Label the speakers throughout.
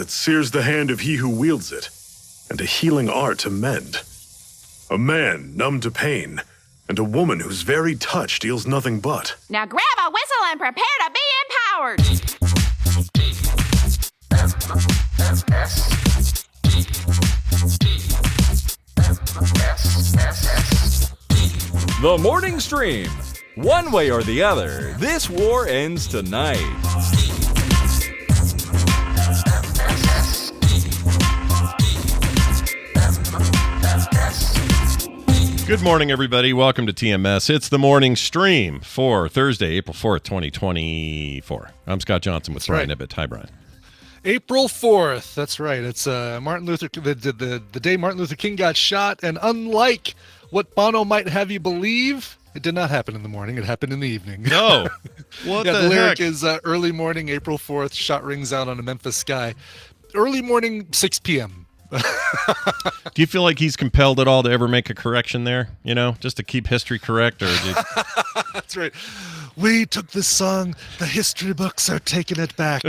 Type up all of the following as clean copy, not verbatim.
Speaker 1: that sears the hand of he who wields it, and a healing art to mend. A man numb to pain, and a woman whose very touch deals nothing but.
Speaker 2: Now grab a whistle and prepare to be empowered!
Speaker 3: The morning stream. One way or the other, this war ends tonight.
Speaker 4: Good morning, everybody. Welcome to TMS. It's the morning stream for Thursday, April 4th, 2024. I'm Scott Johnson with Brian Ibbett. Hi, Brian.
Speaker 5: April 4th. That's right. It's Martin Luther the day Martin Luther King got shot, and unlike what Bono might have you believe, it did not happen in the morning. It happened in the evening.
Speaker 4: No. What the
Speaker 5: lyric
Speaker 4: heck?
Speaker 5: is early morning, April 4th, shot rings out on a Memphis sky. Early morning, 6 p.m.
Speaker 4: Do you feel like he's compelled at all to ever make a correction there? You know, just to keep history correct? Or
Speaker 5: That's right. We took this song. The history books are taking it back.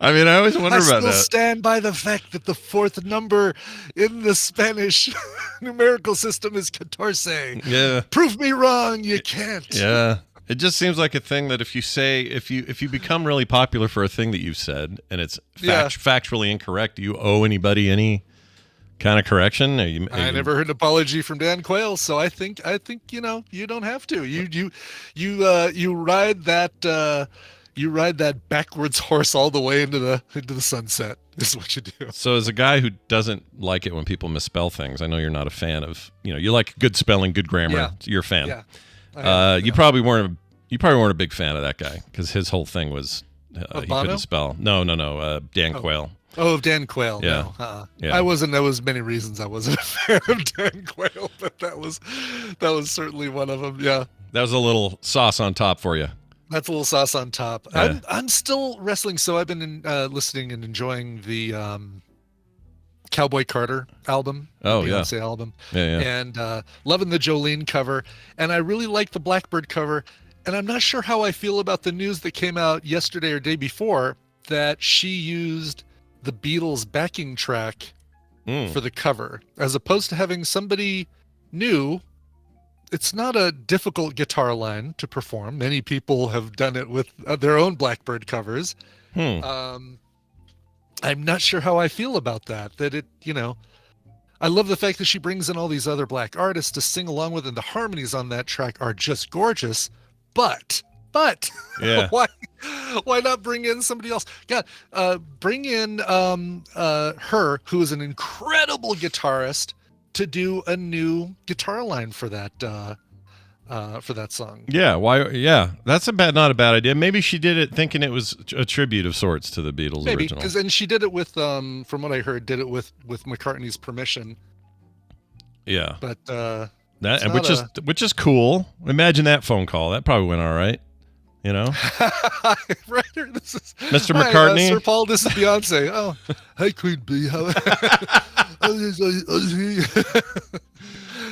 Speaker 4: I mean, I always wonder about that.
Speaker 5: I still stand by the fact that the fourth number in the Spanish numerical system is 14.
Speaker 4: Yeah.
Speaker 5: Prove me wrong. You can't.
Speaker 4: Yeah. It just seems like a thing that if you become really popular for a thing that you've said and it's factually incorrect, do you owe anybody any kind of correction?
Speaker 5: I never heard an apology from Dan Quayle, so I think you know you don't have to. You ride that backwards horse all the way into the sunset. Is what you do.
Speaker 4: So as a guy who doesn't like it when people misspell things, I know you're not a fan of. You like good spelling, good grammar.
Speaker 5: Yeah.
Speaker 4: You're a fan.
Speaker 5: Yeah.
Speaker 4: You probably weren't a big fan of that guy because his whole thing was he
Speaker 5: Bono?
Speaker 4: couldn't spell. No, Dan Quayle.
Speaker 5: Oh, Dan Quayle.
Speaker 4: Yeah.
Speaker 5: No.
Speaker 4: Yeah.
Speaker 5: I wasn't. There was many reasons I wasn't a fan of Dan Quayle, but that was certainly one of them. Yeah.
Speaker 4: That was a little sauce on top for you.
Speaker 5: That's a little sauce on top.
Speaker 4: Yeah.
Speaker 5: I'm still wrestling. So I've been listening and enjoying the Cowboy Carter album.
Speaker 4: Oh,
Speaker 5: the
Speaker 4: yeah.
Speaker 5: Beyonce album.
Speaker 4: Yeah.
Speaker 5: And loving the Jolene cover. And I really like the Blackbird cover. And I'm not sure how I feel about the news that came out yesterday or day before that she used the Beatles backing track for the cover, as opposed to having somebody new. It's not a difficult guitar line to perform. Many people have done it with their own Blackbird covers. I'm not sure how I feel about that. I love the fact that she brings in all these other black artists to sing along with, and the harmonies on that track are just gorgeous. But
Speaker 4: Yeah.
Speaker 5: why not bring in somebody else? God, bring in her, who is an incredible guitarist, to do a new guitar line for that song.
Speaker 4: Yeah, why? Yeah, that's not a bad idea. Maybe she did it thinking it was a tribute of sorts to the Beatles original.
Speaker 5: And she did it with, from what I heard, with McCartney's permission.
Speaker 4: Yeah,
Speaker 5: but
Speaker 4: which is cool. Imagine that phone call. That probably went all right.
Speaker 5: Right. This is
Speaker 4: Mr. McCartney.
Speaker 5: Sir Paul. This is Beyonce. Oh, hi Queen Bee.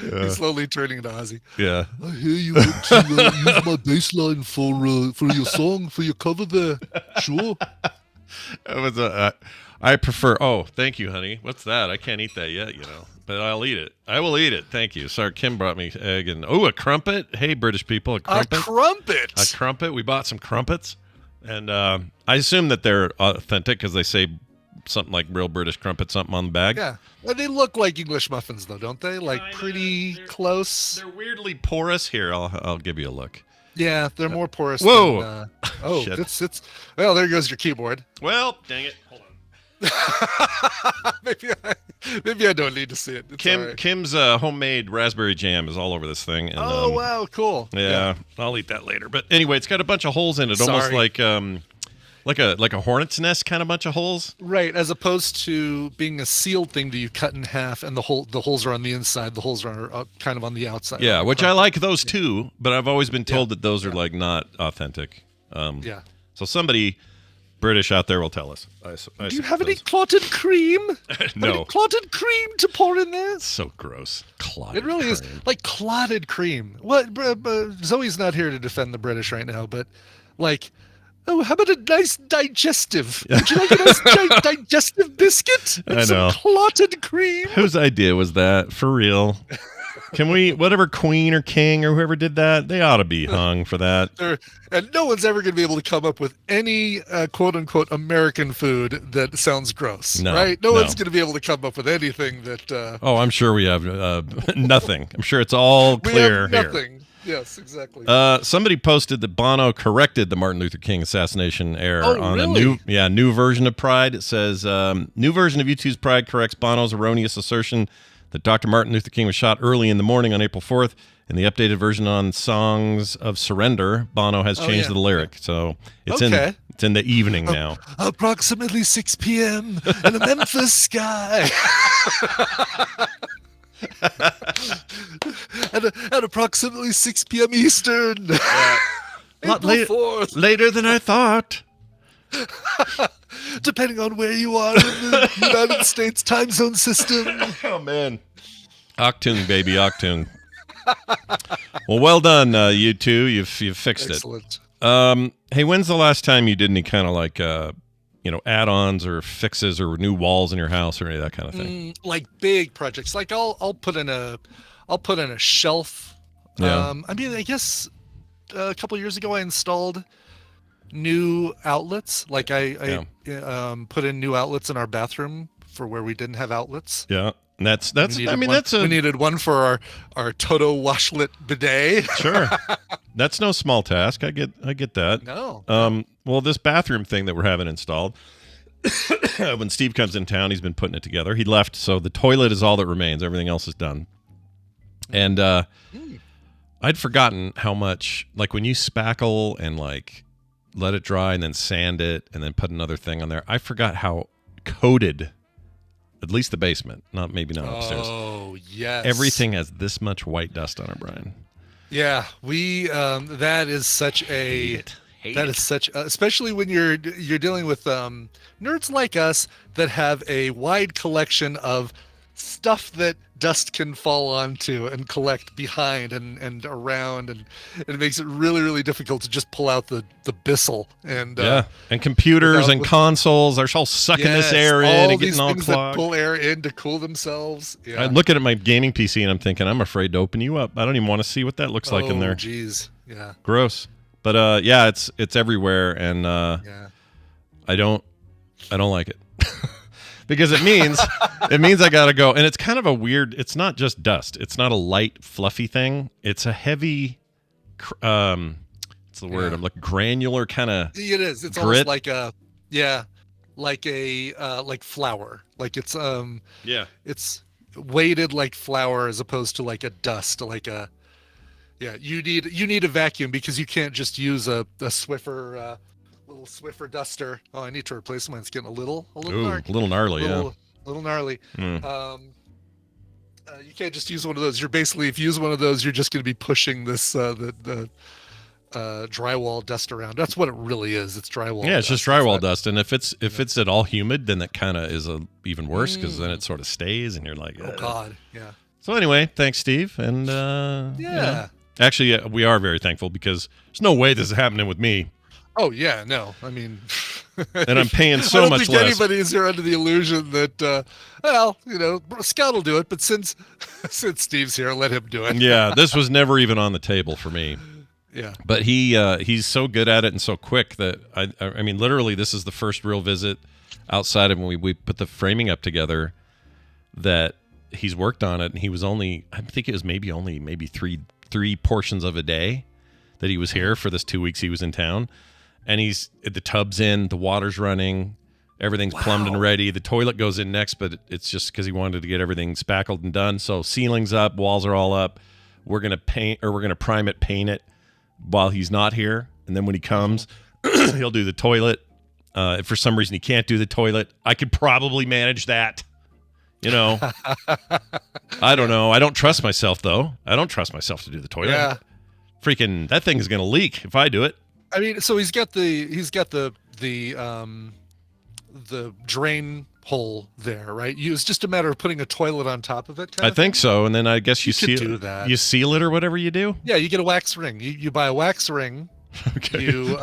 Speaker 5: He's slowly turning to Ozzy.
Speaker 4: Yeah.
Speaker 5: I hear you want to use my bass line for your song, for your cover there. Sure.
Speaker 4: It was I prefer. Oh, thank you, honey. What's that? I can't eat that yet, but I'll eat it. I will eat it. Thank you. Sorry, Kim brought me egg and a crumpet. Hey, British people, a crumpet.
Speaker 5: A
Speaker 4: crumpet. We bought some crumpets, and I assume that they're authentic because they say something like real British crumpet, something on the bag.
Speaker 5: Yeah. Well, they look like English muffins, though, don't they? Pretty close.
Speaker 4: They're weirdly porous. Here, I'll give you a look.
Speaker 5: Yeah, they're more porous.
Speaker 4: Whoa!
Speaker 5: Than, it's. Well, there goes your keyboard.
Speaker 4: Well, dang it. Hold on.
Speaker 5: Maybe I don't need to see it. It's right.
Speaker 4: Kim's homemade raspberry jam is all over this thing. And,
Speaker 5: wow, cool.
Speaker 4: Yeah, I'll eat that later. But anyway, it's got a bunch of holes in it, almost like a hornet's nest kind of bunch of holes.
Speaker 5: Right, as opposed to being a sealed thing that you cut in half, and the holes are on the inside. The holes are kind of on the outside.
Speaker 4: Yeah, which I like those too, but I've always been told that those are not authentic. So somebody British out there will tell us.
Speaker 5: Do you have any clotted cream?
Speaker 4: No.
Speaker 5: Any clotted cream to pour in there?
Speaker 4: It's so gross. Clotted
Speaker 5: It really
Speaker 4: cream.
Speaker 5: is like clotted cream. Zoe's not here to defend the British right now, but Oh, how about a nice digestive? Would you like a nice digestive biscuit? And
Speaker 4: I know.
Speaker 5: some clotted cream?
Speaker 4: Whose idea was that? For real. Can we, whatever queen or king or whoever did that, they ought to be hung for that.
Speaker 5: And no one's ever going to be able to come up with any quote-unquote American food that sounds gross, right? No one's going to be able to come up with anything that...
Speaker 4: Oh, I'm sure we have nothing. I'm sure it's all clear
Speaker 5: we have nothing. Here. Yes, exactly.
Speaker 4: Somebody posted that Bono corrected the Martin Luther King assassination error on
Speaker 5: really?
Speaker 4: a new version of Pride. It says, new version of U2's Pride corrects Bono's erroneous assertion that Dr. Martin Luther King was shot early in the morning on April 4th. In the updated version on Songs of Surrender, Bono has changed the lyric. So it's in the evening now.
Speaker 5: Approximately 6 p.m. in a Memphis sky. at approximately 6 p.m. Eastern.
Speaker 4: Later than I thought.
Speaker 5: Depending on where you are in the United States time zone system.
Speaker 4: Oh, man. Octune, baby, Octune. Well done, you two. You've fixed
Speaker 5: Excellent.
Speaker 4: it. Hey, when's the last time you did any kind of like, add-ons or fixes or new walls in your house or any of that kind of thing?
Speaker 5: Like big projects. Like I'll put in a shelf.
Speaker 4: Yeah.
Speaker 5: I guess a couple years ago I installed new outlets. Like I put in new outlets in our bathroom for where we didn't have outlets.
Speaker 4: Yeah.
Speaker 5: We needed one for our Toto washlet bidet.
Speaker 4: Sure. That's no small task. I get that.
Speaker 5: No.
Speaker 4: Well, this bathroom thing that we're having installed, when Steve comes in town, he's been putting it together. He left, so the toilet is all that remains. Everything else is done. And I'd forgotten how much, like when you spackle and like let it dry and then sand it and then put another thing on there, I forgot how coated, at least the basement, maybe not upstairs.
Speaker 5: Oh, yes.
Speaker 4: Everything has this much white dust on it, Brian.
Speaker 5: Yeah, that is such a especially when you're dealing with nerds like us that have a wide collection of stuff that dust can fall onto and collect behind and around, and it makes it really, really difficult to just pull out the Bissell and
Speaker 4: and computers and consoles are all sucking this air in and getting all
Speaker 5: things
Speaker 4: clogged.
Speaker 5: that pull air in to cool themselves. Yeah.
Speaker 4: I'm looking at my gaming PC and I'm thinking, I'm afraid to open you up. I don't even want to see what that looks like in there.
Speaker 5: Oh, geez. Yeah.
Speaker 4: Gross. But it's everywhere, and I don't like it. Because it means I gotta go, and it's kind of a weird. It's not just dust. It's not a light, fluffy thing. It's a heavy. What's the word? I'm like granular kind of.
Speaker 5: It is. It's
Speaker 4: grit.
Speaker 5: almost like flour. Like it's It's weighted like flour as opposed to like a dust. You need a vacuum because you can't just use a Swiffer. Little Swiffer duster. Oh, I need to replace mine. It's getting a little
Speaker 4: gnarly.
Speaker 5: Little gnarly. You can't just use one of those. You're basically, if you use one of those, you're just going to be pushing this the drywall dust around. That's what it really is. It's drywall.
Speaker 4: Yeah, it's just drywall dust. And if it's at all humid, then that kind of is even worse because then it sort of stays, and you're like,
Speaker 5: oh God, yeah.
Speaker 4: So anyway, thanks, Steve, and actually, we are very thankful because there's no way this is happening with me.
Speaker 5: Oh yeah, no. I mean,
Speaker 4: and I'm paying so much less.
Speaker 5: I don't think anybody is here under the illusion that, Scott will do it. But since Steve's here, let him do it.
Speaker 4: Yeah, this was never even on the table for me.
Speaker 5: Yeah,
Speaker 4: but he's so good at it and so quick that I mean, literally, this is the first real visit outside of when we put the framing up together that he's worked on it, and he was only, I think it was maybe three portions of a day that he was here for this 2 weeks he was in town. And the tub's in, the water's running, everything's plumbed and ready. The toilet goes in next, but it's just because he wanted to get everything spackled and done. So ceiling's up, walls are all up. We're gonna paint it while he's not here, and then when he comes, he'll do the toilet. If for some reason he can't do the toilet, I could probably manage that. I don't know. I don't trust myself though. I don't trust myself to do the toilet.
Speaker 5: Yeah.
Speaker 4: Freaking that thing is gonna leak if I do it.
Speaker 5: I mean, so he's got the drain hole there, right? It's just a matter of putting a toilet on top of it.
Speaker 4: I think so, and then I guess you
Speaker 5: seal it.
Speaker 4: You seal it or whatever you do.
Speaker 5: Yeah, you get a wax ring. You buy a wax ring,
Speaker 4: Okay.
Speaker 5: You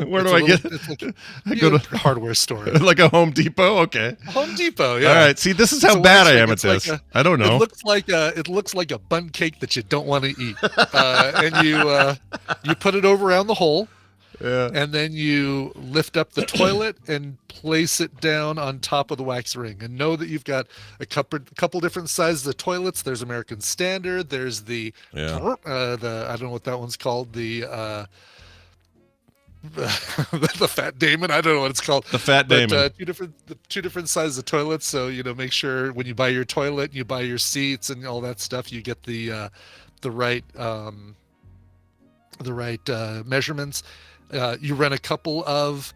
Speaker 4: Where do I get?
Speaker 5: It's like
Speaker 4: I go to
Speaker 5: a hardware store.
Speaker 4: like a Home Depot. Okay.
Speaker 5: Home Depot. Yeah.
Speaker 4: All right. See, this is how
Speaker 5: So
Speaker 4: bad I
Speaker 5: actually,
Speaker 4: am at
Speaker 5: it's like
Speaker 4: this. I don't know.
Speaker 5: It looks like a bun cake that you don't want to eat, and you put it over around the hole.
Speaker 4: Yeah.
Speaker 5: And then you lift up the toilet and place it down on top of the wax ring. And know that you've got a couple different sizes of toilets. There's American Standard. There's the I don't know what that one's called. The Fat Damon. I don't know what it's called.
Speaker 4: The Fat Damon.
Speaker 5: Two different sizes of toilets. So make sure when you buy your toilet, you buy your seats and all that stuff. You get the right measurements. You run a couple of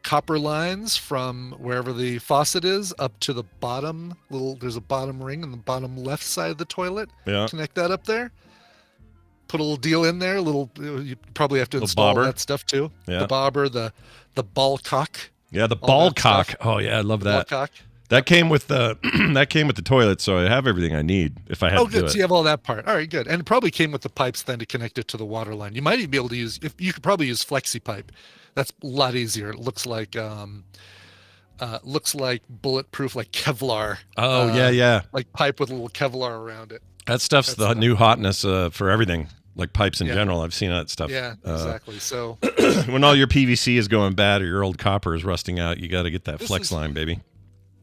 Speaker 5: copper lines from wherever the faucet is up to the bottom. There's a bottom ring on the bottom left side of the toilet.
Speaker 4: Yeah.
Speaker 5: Connect that up there. Put a little deal in there. You probably have to install
Speaker 4: bobber.
Speaker 5: that stuff too.
Speaker 4: Yeah.
Speaker 5: The bobber, the ball cock.
Speaker 4: Yeah, the
Speaker 5: all
Speaker 4: ball
Speaker 5: that
Speaker 4: cock.
Speaker 5: stuff.
Speaker 4: Oh yeah, I love that.
Speaker 5: Ball cock.
Speaker 4: That came with the toilet, so I have everything I need if I had to do
Speaker 5: Good.
Speaker 4: it.
Speaker 5: So you have all that part. All right, good. And it probably came with the pipes then to connect it to the water line. You might even be able to use you could probably use flexi pipe. That's a lot easier. It looks like bulletproof, like Kevlar.
Speaker 4: Oh yeah.
Speaker 5: Like pipe with a little Kevlar around it.
Speaker 4: That stuff's the new hotness for everything, like pipes in general. I've seen that stuff.
Speaker 5: Yeah, exactly. So
Speaker 4: when all your PVC is going bad or your old copper is rusting out, you got to get that flex line, baby.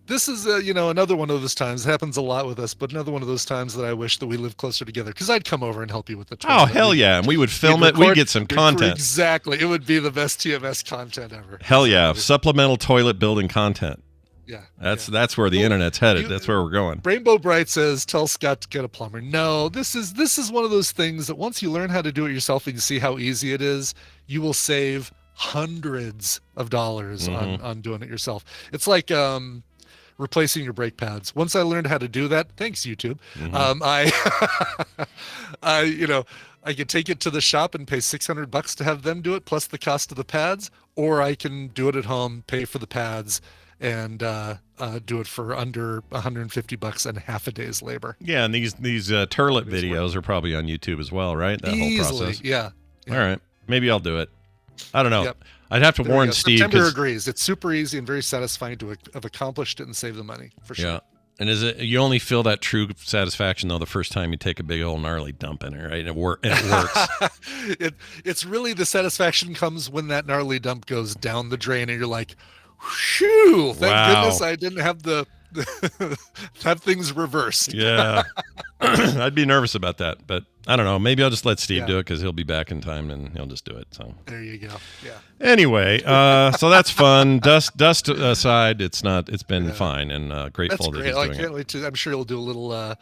Speaker 5: This is, another one of those times. It happens a lot with us, but another one of those times that I wish that we lived closer together, because I'd come over and help you with the toilet.
Speaker 4: Oh, hell yeah. And we would film it. We'd get some content.
Speaker 5: Exactly. It would be the best TMS content ever.
Speaker 4: Hell yeah. Supplemental toilet building content.
Speaker 5: Yeah.
Speaker 4: That's where the internet's headed. That's where we're going.
Speaker 5: Rainbow Bright says, tell Scott to get a plumber. No, this is one of those things that once you learn how to do it yourself and you see how easy it is, you will save hundreds of dollars on doing it yourself. It's like replacing your brake pads. Once I learned how to do that, thanks YouTube, I could take it to the shop and pay $600 to have them do it, plus the cost of the pads, or I can do it at home, pay for the pads, and do it for under $150 and half a day's labor.
Speaker 4: Yeah, and these turlet videos are probably on YouTube as well, right? That whole process.
Speaker 5: Yeah.
Speaker 4: All right, maybe I'll do it. I don't know.
Speaker 5: Yep.
Speaker 4: I'd have to warn Steve.
Speaker 5: September agrees. It's super easy and very satisfying to have accomplished it and save the money for sure.
Speaker 4: Yeah. And you only feel that true satisfaction though the first time you take a big old gnarly dump in it, right? And it works.
Speaker 5: It's really the satisfaction comes when that gnarly dump goes down the drain and you're like, whew, thank goodness I didn't have have things reversed.
Speaker 4: Yeah. I'd be nervous about that, but I don't know. Maybe I'll just let Steve do it because he'll be back in time and he'll just do it. So
Speaker 5: there you go. Yeah.
Speaker 4: Anyway, so that's fun. Dust aside, it's been fine and grateful that he's doing
Speaker 5: can't wait to. I'm sure he'll do a little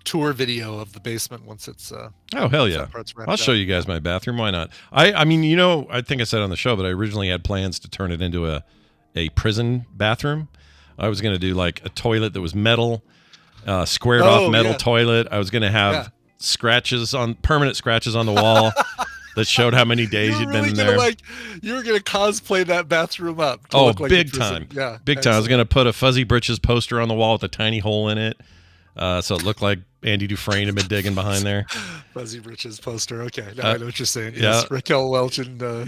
Speaker 5: tour video of the basement once it's.
Speaker 4: Oh hell yeah! I'll show you guys my bathroom. Why not? I mean, I think I said on the show, but I originally had plans to turn it into a prison bathroom. I was going to do like a toilet that was metal, squared off metal toilet. I was going to have permanent scratches on the wall that showed how many days you'd been in there.
Speaker 5: You were going to cosplay that bathroom up.
Speaker 4: Big time. Yeah. Big time. I was going to put a Fuzzy Britches poster on the wall with a tiny hole in it. So it looked like Andy Dufresne had been digging behind there.
Speaker 5: Fuzzy Britches poster. Okay. Now I know what you're saying.
Speaker 4: Yeah.
Speaker 5: Yes. Raquel Welch in 10,000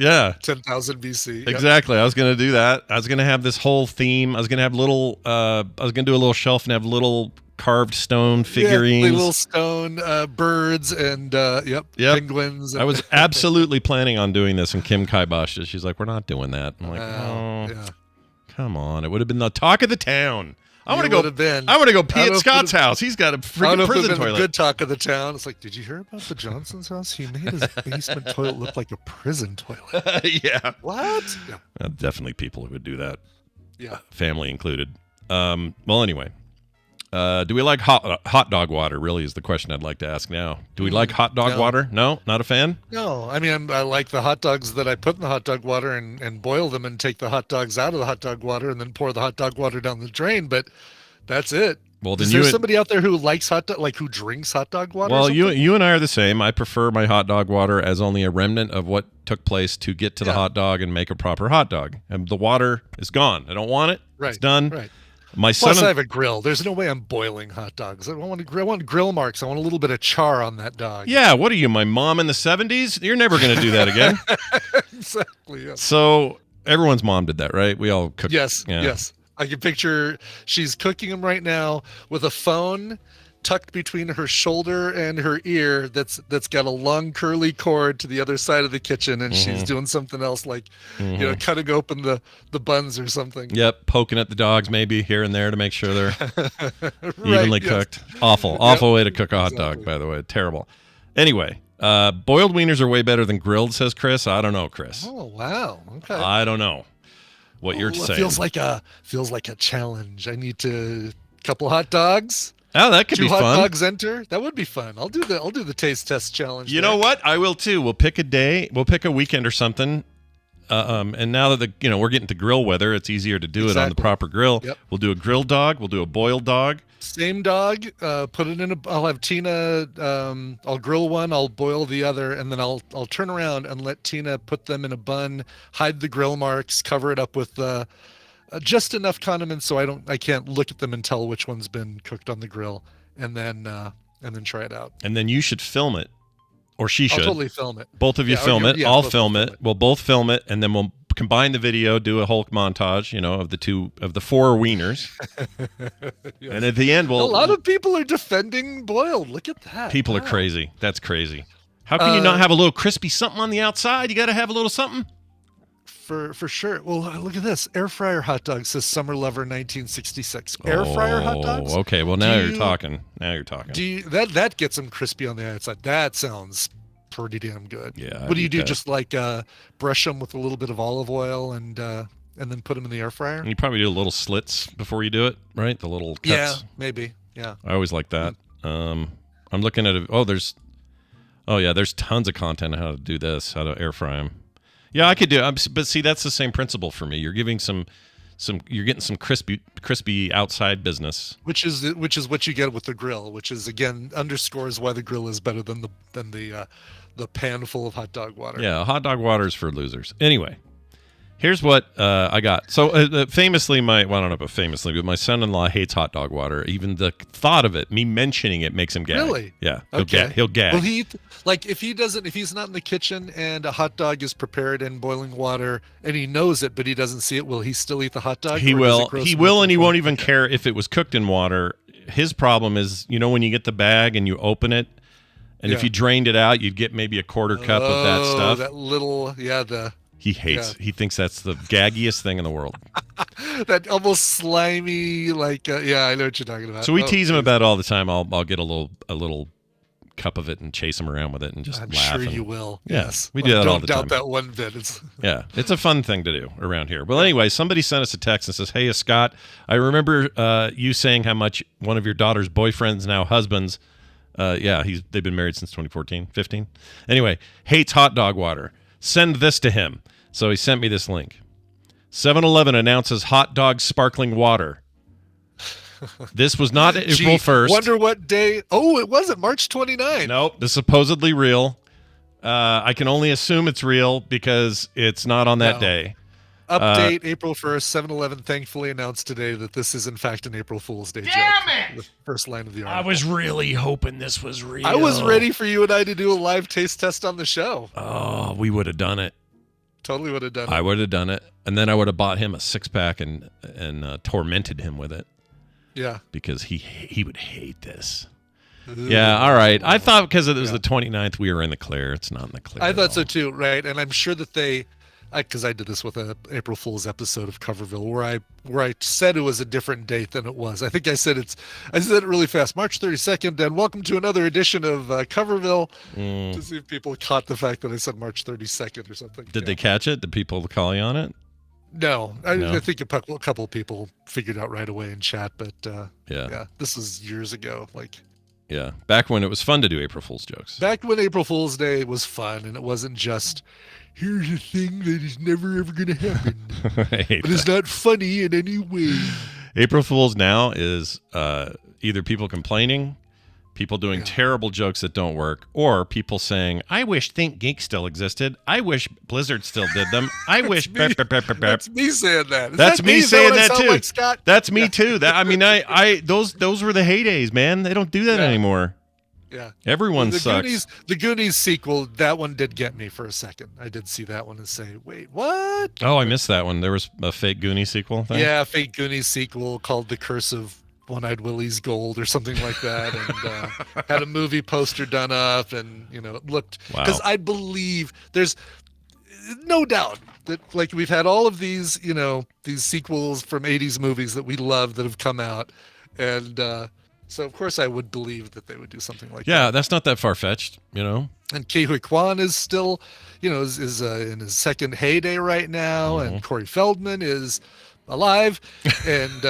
Speaker 5: BC. Yep.
Speaker 4: Exactly. I was going to do that. I was going to have this whole theme. I was going to have I was going to do a little shelf and have little carved stone figurines.
Speaker 5: Little stone birds and penguins.
Speaker 4: I was absolutely planning on doing this, and Kim kiboshed it. She's like, we're not doing that. I'm like, come on. It would have been the talk of the town. I want to go pee at Scott's house. He's got a freaking prison toilet.
Speaker 5: A good talk of the town. It's like, did you hear about the Johnson's house? He made his basement toilet look like a prison toilet.
Speaker 4: Yeah.
Speaker 5: What? Yeah.
Speaker 4: Definitely people who would do that.
Speaker 5: Yeah.
Speaker 4: Family included. Well, anyway. Do we like hot dog water? Really is the question I'd like to ask now. Do we like hot dog water? No? Not a fan?
Speaker 5: No. I mean, I like the hot dogs that I put in the hot dog water and boil them and take the hot dogs out of the hot dog water and then pour the hot dog water down the drain, but that's it.
Speaker 4: Well, then
Speaker 5: is there somebody out there who likes who drinks hot dog water?
Speaker 4: Well, you and I are the same. I prefer my hot dog water as only a remnant of what took place to get to the hot dog and make a proper hot dog. And the water is gone. I don't want it.
Speaker 5: Right.
Speaker 4: It's done.
Speaker 5: Right.
Speaker 4: My
Speaker 5: Plus,
Speaker 4: son.
Speaker 5: I have a grill. There's no way I'm boiling hot dogs. I want grill marks. I want a little bit of char on that dog.
Speaker 4: Yeah, what are you, my mom in the 70s? You're never going to do that again.
Speaker 5: Exactly. Yeah.
Speaker 4: So everyone's mom did that, right? We all cooked.
Speaker 5: Yes.
Speaker 4: Yeah.
Speaker 5: Yes. I can picture she's cooking them right now with a phone tucked between her shoulder and her ear that's got a long curly cord to the other side of the kitchen, and she's doing something else like cutting open the buns or something.
Speaker 4: Yep, poking at the dogs maybe here and there to make sure they're evenly
Speaker 5: yes.
Speaker 4: cooked. Awful way to cook a hot dog, by the way. Terrible. Anyway, boiled wieners are way better than grilled, says Chris. I don't know, Chris.
Speaker 5: Oh wow. Okay.
Speaker 4: I don't know what you're saying.
Speaker 5: Feels like a challenge. I need to couple hot dogs.
Speaker 4: Oh, that could be
Speaker 5: Two hot
Speaker 4: fun.
Speaker 5: dogs enter. That would be fun. I'll do the taste test challenge.
Speaker 4: You know what? I will too. We'll pick a day. We'll pick a weekend or something. And now that we're getting to grill weather, it's easier to do it on the proper grill.
Speaker 5: Yep.
Speaker 4: We'll do a grilled dog. We'll do a boiled dog.
Speaker 5: Same dog. Put it in I'll have Tina. I'll grill one. I'll boil the other, and then I'll turn around and let Tina put them in a bun. Hide the grill marks. Cover it up with just enough condiments so I can't look at them and tell which one's been cooked on the grill, and then try it out.
Speaker 4: And then you should film it, or she should.
Speaker 5: I'll totally film it.
Speaker 4: Both of you film it.
Speaker 5: Yeah,
Speaker 4: I'll
Speaker 5: both
Speaker 4: film it. We'll both film it, and then we'll combine the video, do a Hulk montage, of the four wieners.
Speaker 5: Yes.
Speaker 4: And at the end,
Speaker 5: A lot of people are defending boiled. Look at that.
Speaker 4: People are crazy. That's crazy. How can you not have a little crispy something on the outside? You got to have a little something.
Speaker 5: For sure. Well, look at this. Air fryer hot dog says Summer Lover 1966. Air fryer hot dogs?
Speaker 4: Okay. Well, now you're talking. Now you're talking.
Speaker 5: That gets them crispy on the outside. That sounds pretty damn good.
Speaker 4: Yeah.
Speaker 5: What do you do? Just like brush them with a little bit of olive oil and then put them in the air fryer?
Speaker 4: And you probably do little slits before you do it, right? The little cuts.
Speaker 5: Yeah, maybe. Yeah.
Speaker 4: I always like that. I'm looking at it. There's tons of content on how to do this, how to air fry them. Yeah, I could do it. But see, that's the same principle for me. You're giving you're getting some crispy outside business.
Speaker 5: Which is what you get with the grill, which is again underscores why the grill is better than the pan full of hot dog water.
Speaker 4: Yeah, hot dog water is for losers. Anyway, here's what I got. So famously, but my son-in-law hates hot dog water. Even the thought of it, me mentioning it, makes him gag.
Speaker 5: Really?
Speaker 4: Yeah.
Speaker 5: Okay.
Speaker 4: He'll gag.
Speaker 5: Well, if he's not in the kitchen and a hot dog is prepared in boiling water and he knows it, but he doesn't see it, will he still eat the hot dog?
Speaker 4: He will. He will, and he won't even care if it was cooked in water. His problem is, when you get the bag and you open it, and if you drained it out, you'd get maybe a quarter cup of that stuff.
Speaker 5: That little,
Speaker 4: He hates. He thinks that's the gaggiest thing in the world.
Speaker 5: that almost slimy, I know what you're talking about.
Speaker 4: So we tease him about it all the time. I'll get a little cup of it and chase him around with it and just
Speaker 5: I'm
Speaker 4: laugh.
Speaker 5: sure
Speaker 4: and,
Speaker 5: you will.
Speaker 4: Yeah,
Speaker 5: Yes,
Speaker 4: we do that all the time.
Speaker 5: Don't doubt that one bit.
Speaker 4: It's a fun thing to do around here. Well, anyway, somebody sent us a text and says, "Hey, Scott, I remember you saying how much one of your daughter's boyfriends, now husbands, they've been married since 2014, 15. Anyway, hates hot dog water. Send this to him." So he sent me this link. 7-Eleven announces hot dog sparkling water. This was not April 1st.
Speaker 5: Wonder what day. Oh, it wasn't March 29th.
Speaker 4: Nope, this is supposedly real. I can only assume it's real because it's not on that day.
Speaker 5: Update April 1st. 7-Eleven thankfully announced today that this is in fact an April Fool's Day joke.
Speaker 2: Damn it!
Speaker 5: The first line of the article.
Speaker 4: I was really hoping this was real.
Speaker 5: I was ready for you and I to do a live taste test on the show.
Speaker 4: Oh, we would have done it.
Speaker 5: Totally would have done it.
Speaker 4: I would have done it, and then I would have bought him a 6-pack and tormented him with it.
Speaker 5: Yeah,
Speaker 4: because he would hate this. Yeah, all right. I thought because it was the 29th, we were in the clear. It's not in the clear.
Speaker 5: I thought so too, right? And I'm sure that because I did this with a April Fool's episode of Coverville, where I said it was a different date than it was. I think I said it really fast, March 32nd, and welcome to another edition of Coverville. To see if people caught the fact that I said March 32nd or something.
Speaker 4: Did they catch it? Did people call you on it?
Speaker 5: No, I think a couple of people figured out right away in chat, but this was years ago.
Speaker 4: Yeah, back when it was fun to do April Fool's jokes.
Speaker 5: Back when April Fool's Day was fun, and it wasn't just, here's a thing that is never ever going to happen. But it's not funny in any way.
Speaker 4: April Fool's now is either people complaining people doing terrible jokes that don't work, or people saying, I wish Think Geek still existed. I wish Blizzard still did them. I wish...
Speaker 5: That's me saying that.
Speaker 4: That's me saying that too.
Speaker 5: Like, Scott?
Speaker 4: That's me too. Those were the heydays, man. They don't do that anymore.
Speaker 5: Yeah.
Speaker 4: Everyone sucks.
Speaker 5: The Goonies sequel, that one did get me for a second. I did see that one and say, wait, what?
Speaker 4: Oh, I missed that one. There was a fake Goonies sequel thing?
Speaker 5: Yeah, a fake Goonies sequel called The Curse of One-Eyed Willie's Gold or something like that, and had a movie poster done up, and it looked, because I believe there's no doubt that like we've had all of these these sequels from 80s movies that we love that have come out, and so of course I would believe that they would do something like that.
Speaker 4: Yeah, that's not that far-fetched,
Speaker 5: And Ke Huy Quan is still is in his second heyday right now, and Corey Feldman is alive, and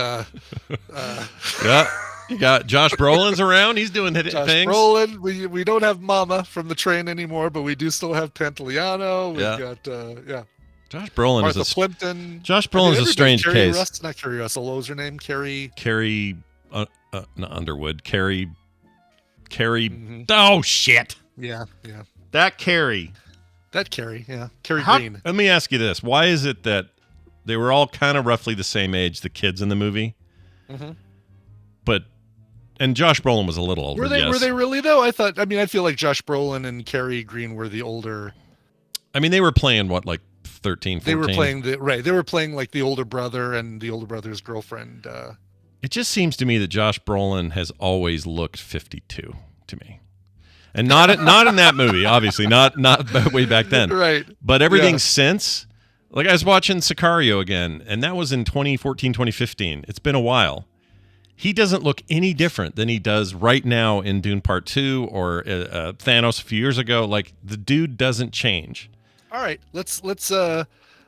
Speaker 4: yeah, you got Josh Brolin's around. He's doing things.
Speaker 5: Brolin. We don't have Mama from The Train anymore, but we do still have Pantoliano. We've got
Speaker 4: Josh Brolin
Speaker 5: Martha
Speaker 4: is
Speaker 5: Plimpton.
Speaker 4: Josh Brolin is a strange case.
Speaker 5: Not Carrie Russell. What was her name? Carrie
Speaker 4: not Underwood. Carrie. Oh shit.
Speaker 5: Yeah.
Speaker 4: That Carrie.
Speaker 5: Yeah. Carrie Green.
Speaker 4: Let me ask you this: why is it that they were all kind of roughly the same age, the kids in the movie? And Josh Brolin was a little older.
Speaker 5: Were they really though? I feel like Josh Brolin and Carrie Green were the older.
Speaker 4: I mean, they were playing what, like 13, 14?
Speaker 5: They were playing They were playing like the older brother and the older brother's girlfriend.
Speaker 4: It just seems to me that Josh Brolin has always looked 52 to me. And not in that movie, obviously, not way back then.
Speaker 5: Right.
Speaker 4: But everything since, like I was watching Sicario again, and that was in 2014, 2015. It's been a while. He doesn't look any different than he does right now in Dune Part 2 or Thanos a few years ago. Like, the dude doesn't change.
Speaker 5: All right, let's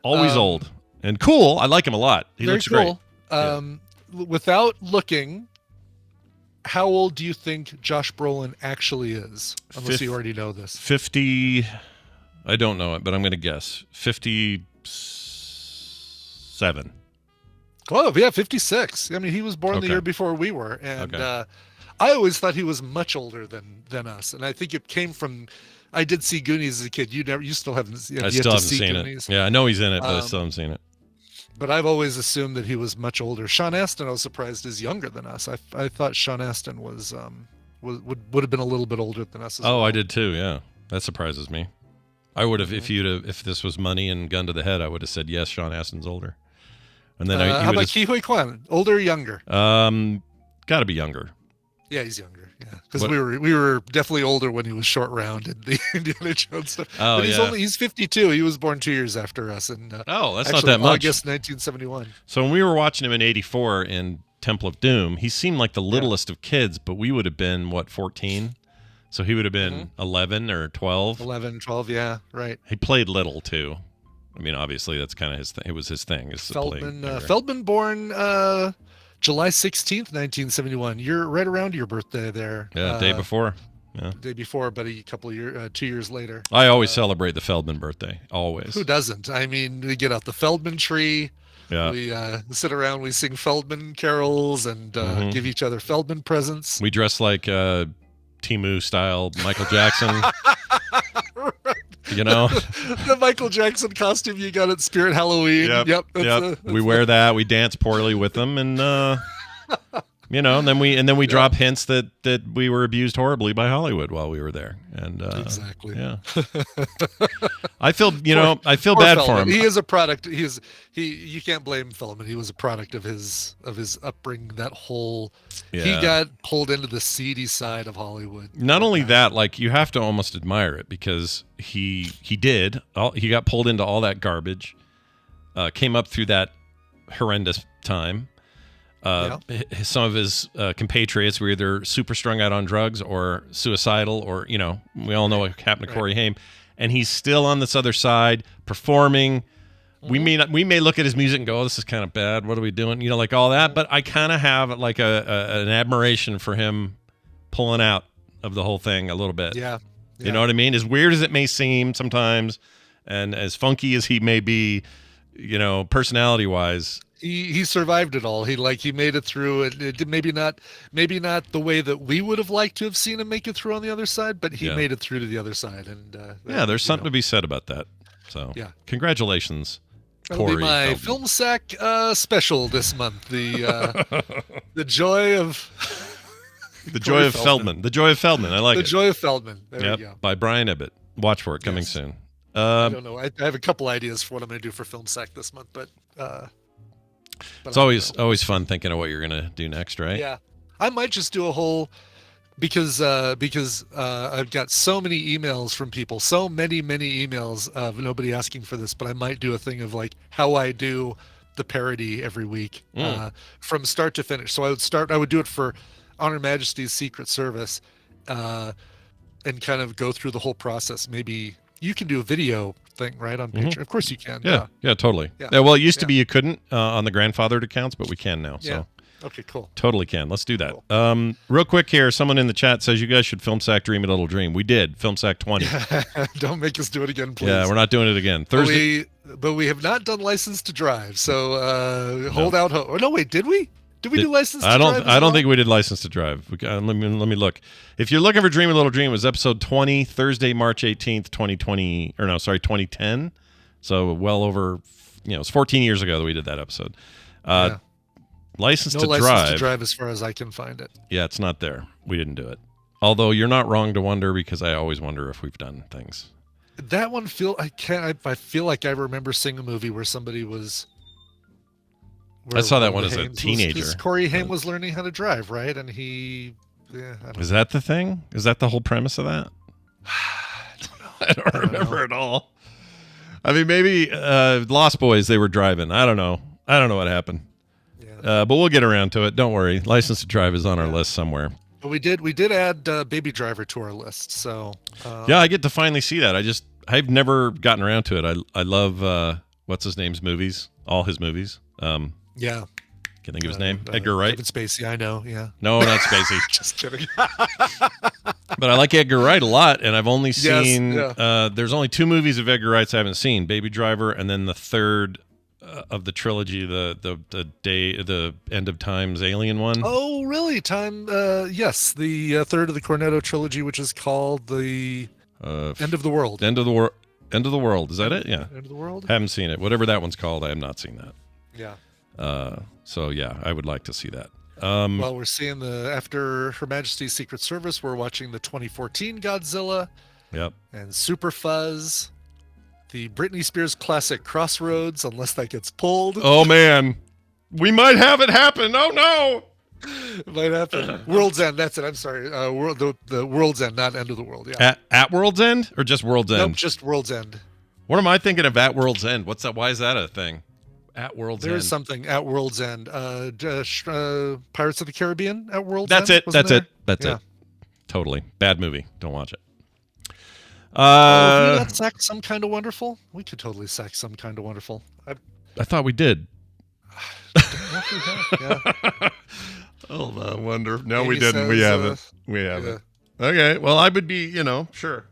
Speaker 4: always old and cool. I like him a lot. He looks
Speaker 5: cool.
Speaker 4: great.
Speaker 5: Without looking, how old do you think Josh Brolin actually is? Unless you already know this.
Speaker 4: 50. I don't know it, but I'm going to guess 57.
Speaker 5: Oh, yeah, 56. I mean, he was born the year before we were, and I always thought he was much older than us. And I think it came from. I did see Goonies as a kid. You still haven't.
Speaker 4: I still haven't seen Goonies. It. Yeah, I know he's in it, but I still haven't seen it.
Speaker 5: But I've always assumed that he was much older. Sean Astin, I was surprised, is younger than us. I thought Sean Astin would have been a little bit older than us.
Speaker 4: I did too. Yeah, that surprises me. I would have if this was money and gun to the head, I would have said yes. Sean Astin's older. And then
Speaker 5: how about Ke Huy Quan? Older or younger?
Speaker 4: Got to be younger.
Speaker 5: Yeah, he's younger. Yeah, because we were definitely older when he was Short Round and the Indiana Jones stuff.
Speaker 4: Oh,
Speaker 5: but he's 52. He was born 2 years after us. And
Speaker 4: that's not that much.
Speaker 5: August 1971.
Speaker 4: So when we were watching him in '84 in Temple of Doom, he seemed like the littlest of kids, but we would have been 14. So he would have been 11 or 12.
Speaker 5: 11, 12. Yeah, right.
Speaker 4: He played little too. I mean, obviously that's kind of his thing. It was his thing.
Speaker 5: Feldman born July 16th, 1971. You're right around your birthday there.
Speaker 4: Yeah, day before. Yeah.
Speaker 5: Day before, but a couple of years, 2 years later.
Speaker 4: I always celebrate the Feldman birthday. Always.
Speaker 5: Who doesn't? I mean, we get out the Feldman tree.
Speaker 4: Yeah.
Speaker 5: We sit around, we sing Feldman carols and give each other Feldman presents.
Speaker 4: We dress like Timu style Michael Jackson.
Speaker 5: Right.
Speaker 4: The
Speaker 5: Michael Jackson costume you got at Spirit Halloween. Yep.
Speaker 4: We wear that. We dance poorly with them, and and then we drop hints that we were abused horribly by Hollywood while we were there. And
Speaker 5: exactly.
Speaker 4: Yeah. I feel bad for him.
Speaker 5: He is a product. You can't blame Feldman. He was a product of his upbringing. That whole he got pulled into the seedy side of Hollywood.
Speaker 4: Not only that, like, you have to almost admire it because he got pulled into all that garbage, came up through that horrendous time. Some of his compatriots were either super strung out on drugs or suicidal, or we all know what happened to Corey Haim, and he's still on this other side performing. We may look at his music and go, "Oh, this is kind of bad. What are we doing?" Like all that. But I kind of have like an admiration for him pulling out of the whole thing a little bit.
Speaker 5: Yeah.
Speaker 4: You know what I mean? As weird as it may seem sometimes, and as funky as he may be, personality-wise.
Speaker 5: He survived it all. He made it through. It maybe not the way that we would have liked to have seen him make it through on the other side, but he made it through to the other side. And
Speaker 4: there's something to be said about that. So congratulations,
Speaker 5: That'll
Speaker 4: Corey.
Speaker 5: be my Filmsack special this month. The joy of
Speaker 4: the joy of Feldman. The joy of Feldman. I like it.
Speaker 5: The joy of Feldman. There you go.
Speaker 4: By Brian Ibbett. Watch for it coming soon.
Speaker 5: I don't know. I have a couple ideas for what I'm going to do for Filmsack this month, but
Speaker 4: it's always fun thinking of what you're going to do next, right?
Speaker 5: Yeah, I might just do a whole because I've got so many emails from people, so many emails of nobody asking for this, but I might do a thing of like how I do the parody every week from start to finish. So I would do it for On Her Majesty's Secret Service, and kind of go through the whole process. Maybe you can do a video thing, right, on Patreon. Of course you can.
Speaker 4: Yeah, totally. Yeah. Well, it used to be you couldn't on the grandfathered accounts, but we can now.
Speaker 5: Yeah.
Speaker 4: So
Speaker 5: okay, cool.
Speaker 4: Totally can. Let's do that.
Speaker 5: Cool.
Speaker 4: Real quick here, someone in the chat says you guys should Filmsack Dream a Little Dream. We did. Filmsack 20.
Speaker 5: Don't make us do it again, please.
Speaker 4: Yeah, we're not doing it again. Thursday.
Speaker 5: But we have not done License to Drive, so hold out hope. Oh, no, wait, did we? Did we do License to Drive?
Speaker 4: I don't think we did License to Drive. Let me look. If you're looking for Dream a Little Dream, it was episode 20, Thursday, March 18th, 2010. So well over, it's 14 years ago that we did that episode. License to Drive
Speaker 5: as far as I can find it.
Speaker 4: Yeah, it's not there. We didn't do it. Although you're not wrong to wonder, because I always wonder if we've done things.
Speaker 5: That one I feel like I remember seeing a movie where somebody was.
Speaker 4: I saw that one as a teenager.
Speaker 5: Corey Haim was learning how to drive, right? And he.
Speaker 4: Is that the thing? Is that the whole premise of that? I don't remember at all. I mean, maybe Lost Boys, they were driving. I don't know what happened. Yeah. But we'll get around to it. Don't worry. License to Drive is on our list somewhere.
Speaker 5: But we did add Baby Driver to our list. So
Speaker 4: yeah, I get to finally see that. I've never gotten around to it. I love what's his name's movies, all his movies.
Speaker 5: Yeah.
Speaker 4: Can I think of his name? Edgar Wright?
Speaker 5: David Spacey, I know, yeah.
Speaker 4: No, not Spacey.
Speaker 5: Just kidding.
Speaker 4: But I like Edgar Wright a lot, and I've only seen, there's only 2 movies of Edgar Wright's I haven't seen, Baby Driver, and then the third of the trilogy, the End of Times Alien one.
Speaker 5: Oh, really? Yes, the third of the Cornetto trilogy, which is called the End of the World.
Speaker 4: End of the World. Is that it? Yeah.
Speaker 5: End of the World?
Speaker 4: Haven't seen it. Whatever that one's called, I have not seen that.
Speaker 5: Yeah.
Speaker 4: So yeah, I would like to see that.
Speaker 5: Well, we're seeing after Her Majesty's Secret Service, we're watching the 2014 Godzilla.
Speaker 4: Yep.
Speaker 5: And Super Fuzz, the Britney Spears classic Crossroads, unless that gets pulled.
Speaker 4: Oh man, we might have it happen. Oh no,
Speaker 5: it might happen. World's End. That's it. I'm sorry. The World's End, not End of the World. Yeah.
Speaker 4: At World's End or just World's End?
Speaker 5: Nope, just World's End.
Speaker 4: What am I thinking of? At World's End. What's that? Why is that a thing? At World's End.
Speaker 5: There is something at World's End. Pirates of the Caribbean at World's
Speaker 4: End. That's it. That's it. Totally. Bad movie. Don't watch it.
Speaker 5: If we got Sack Some Kind of Wonderful, we could totally sack Some Kind of Wonderful.
Speaker 4: I thought we did.
Speaker 5: Yeah.
Speaker 4: Oh, I wonder. No, we didn't. We haven't. We haven't. Okay. Well, I would be, sure.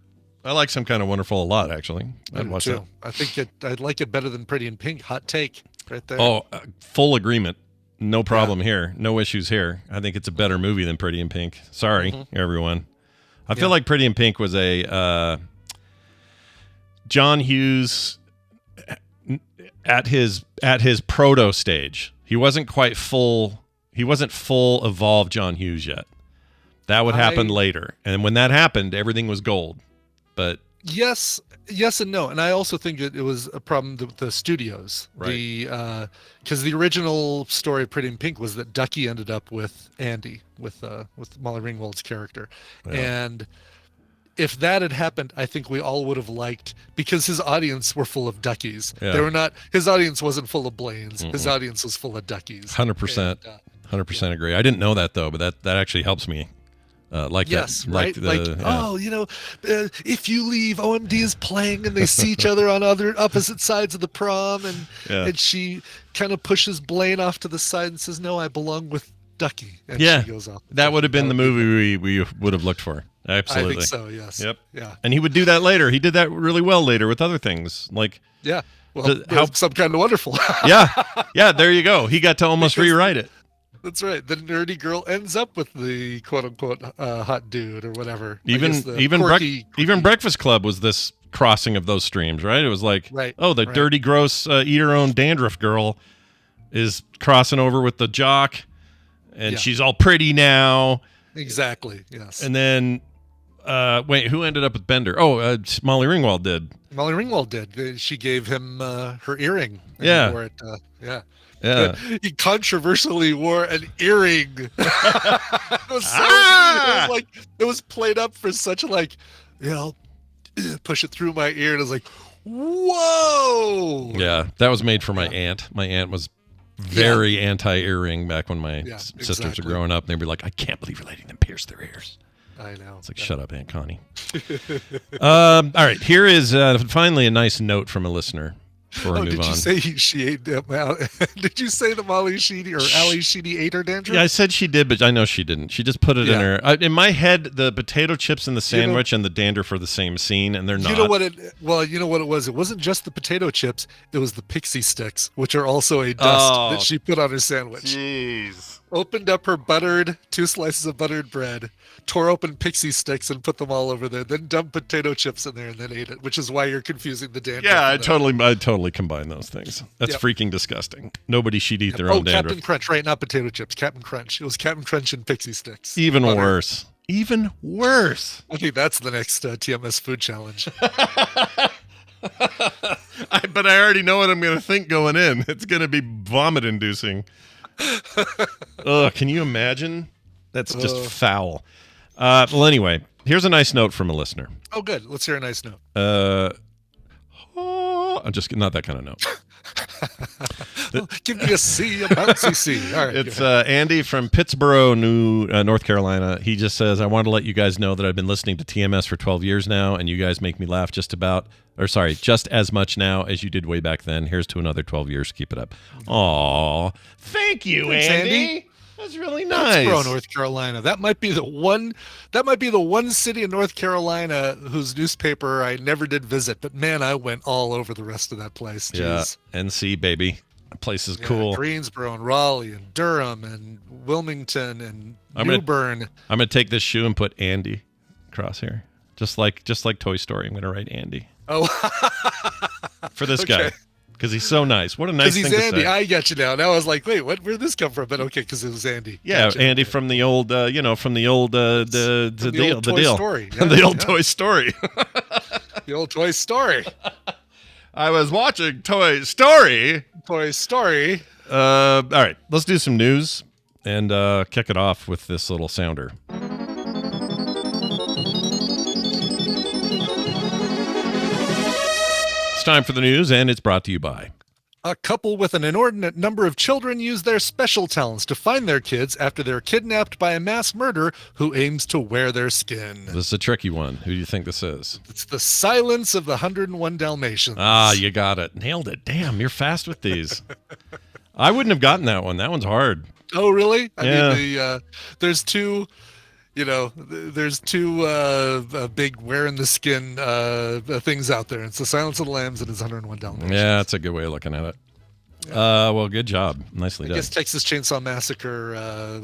Speaker 4: I like Some Kind of Wonderful a lot, actually. I'd watch it.
Speaker 5: I think I'd like it better than Pretty in Pink. Hot take right there.
Speaker 4: Oh, full agreement. No problem here. No issues here. I think it's a better movie than Pretty in Pink. Sorry, everyone. I feel like Pretty in Pink was a John Hughes at his proto stage. He wasn't quite full. He wasn't full evolved John Hughes yet. That would happen later. And when that happened, everything was gold. But
Speaker 5: yes and no, and I also think it was a problem with the studios, right? Because the original story of Pretty in Pink was that Ducky ended up with Andy, with Molly Ringwald's character, and if that had happened, I think we all would have liked, because his audience were full of Duckies. Yeah. They were not. His audience wasn't full of Blaines. His audience was full of Duckies.
Speaker 4: 100%. 100% agree. I didn't know that though, but that actually helps me.
Speaker 5: Yes, right. If you leave, OMD is playing, and they see each other on opposite sides of the prom, and she kind of pushes Blaine off to the side and says, "No, I belong with Ducky." And she goes off.
Speaker 4: That would have been the movie we would have looked for. Absolutely.
Speaker 5: I think so. Yes.
Speaker 4: Yep.
Speaker 5: Yeah.
Speaker 4: And he would do that later. He did that really well later with other things, like
Speaker 5: Well, some kind of wonderful.
Speaker 4: yeah, there you go. He got to almost rewrite it.
Speaker 5: That's right. The nerdy girl ends up with the quote unquote hot dude or whatever.
Speaker 4: Even Breakfast Club was this crossing of those streams, right? It was like, dirty, gross, eat her own dandruff girl is crossing over with the jock, and she's all pretty now.
Speaker 5: Exactly. Yes.
Speaker 4: And then, wait, who ended up with Bender? Oh, Molly Ringwald did.
Speaker 5: Molly Ringwald did. She gave him her earring.
Speaker 4: Yeah.
Speaker 5: He wore it, yeah. He controversially wore an earring. It was it was played up for such push it through my ear, and it was like, whoa.
Speaker 4: Yeah, that was made for my aunt. My aunt was very anti-earring back when my sisters were growing up, and they'd be like, I can't believe you're letting them pierce their ears.
Speaker 5: I know.
Speaker 4: It's like, shut up, Aunt Connie. All right, here is finally a nice note from a listener before we move on.
Speaker 5: Did you say she ate did you say that Molly Sheedy or Ali Sheedy ate her dandruff?
Speaker 4: Yeah, I said she did, but I know she didn't. She just put it in her. In my head, the potato chips in the sandwich and the dandruff are the same scene, and they're not.
Speaker 5: You know what it was? It wasn't just the potato chips. It was the pixie sticks, which are also a dust that she put on her sandwich.
Speaker 4: Jeez.
Speaker 5: Opened up her two slices of buttered bread, tore open pixie sticks and put them all over there, then dumped potato chips in there and then ate it, which is why you're confusing the dandruff.
Speaker 4: Yeah, I totally combine those things. That's freaking disgusting. Nobody should eat their own dandruff.
Speaker 5: Captain Crunch, right? Not potato chips. Captain Crunch. It was Captain Crunch and pixie sticks.
Speaker 4: Even worse. Even worse.
Speaker 5: I think that's the next TMS food challenge.
Speaker 4: But I already know what I'm going to think going in. It's going to be vomit-inducing. Can you imagine? That's just foul. Well, anyway, here's a nice note from a listener.
Speaker 5: Oh, good. Let's hear a nice note.
Speaker 4: I'm just not that kind of note.
Speaker 5: Give me a C, a bouncy C. All right.
Speaker 4: It's Andy from Pittsboro, North Carolina. He just says, I want to let you guys know that I've been listening to TMS for 12 years now, and you guys make me laugh just as much now as you did way back then. Here's to another 12 years. Keep it up. Aw, thank you,
Speaker 5: Thanks,
Speaker 4: Andy. That's really nice.
Speaker 5: Pittsboro, North Carolina. That might be the one city in North Carolina whose newspaper I never did visit, but man, I went all over the rest of that place. Jeez.
Speaker 4: Yeah, NC, baby. That place is cool.
Speaker 5: Greensboro and Raleigh and Durham and Wilmington and Newbern.
Speaker 4: I'm gonna take this shoe and put Andy across here. Just like Toy Story. I'm gonna write Andy.
Speaker 5: Oh.
Speaker 4: For this guy. Because he's so nice. What a nice thing to say.
Speaker 5: Because he's Andy. I get you now. Now I was like, wait, where'd this come from? But okay, because it was Andy.
Speaker 4: Yeah, gotcha. Andy from the old, the
Speaker 5: Toy Story. Yeah,
Speaker 4: the old Toy Story.
Speaker 5: The old Toy Story.
Speaker 4: I was watching Toy Story.
Speaker 5: Toy Story.
Speaker 4: All right, let's do some news and kick it off with this little sounder. Time for the news, and it's brought to you by
Speaker 5: a couple with an inordinate number of children use their special talents to find their kids after they're kidnapped by a mass murderer who aims to wear their skin.
Speaker 4: This is a tricky one. Who do you think this is?
Speaker 5: It's the Silence of the 101 Dalmatians.
Speaker 4: Ah, you got it. Nailed it. Damn, you're fast with these. I wouldn't have gotten that one. That one's hard.
Speaker 5: Oh, really?
Speaker 4: Yeah.
Speaker 5: I mean, there's two... there's two big wearing the skin things out there. It's the Silence of the Lambs and it's 101 Dalmatians.
Speaker 4: Yeah, that's a good way of looking at it. Yeah. Well, good job. Nicely done.
Speaker 5: I guess Texas Chainsaw Massacre,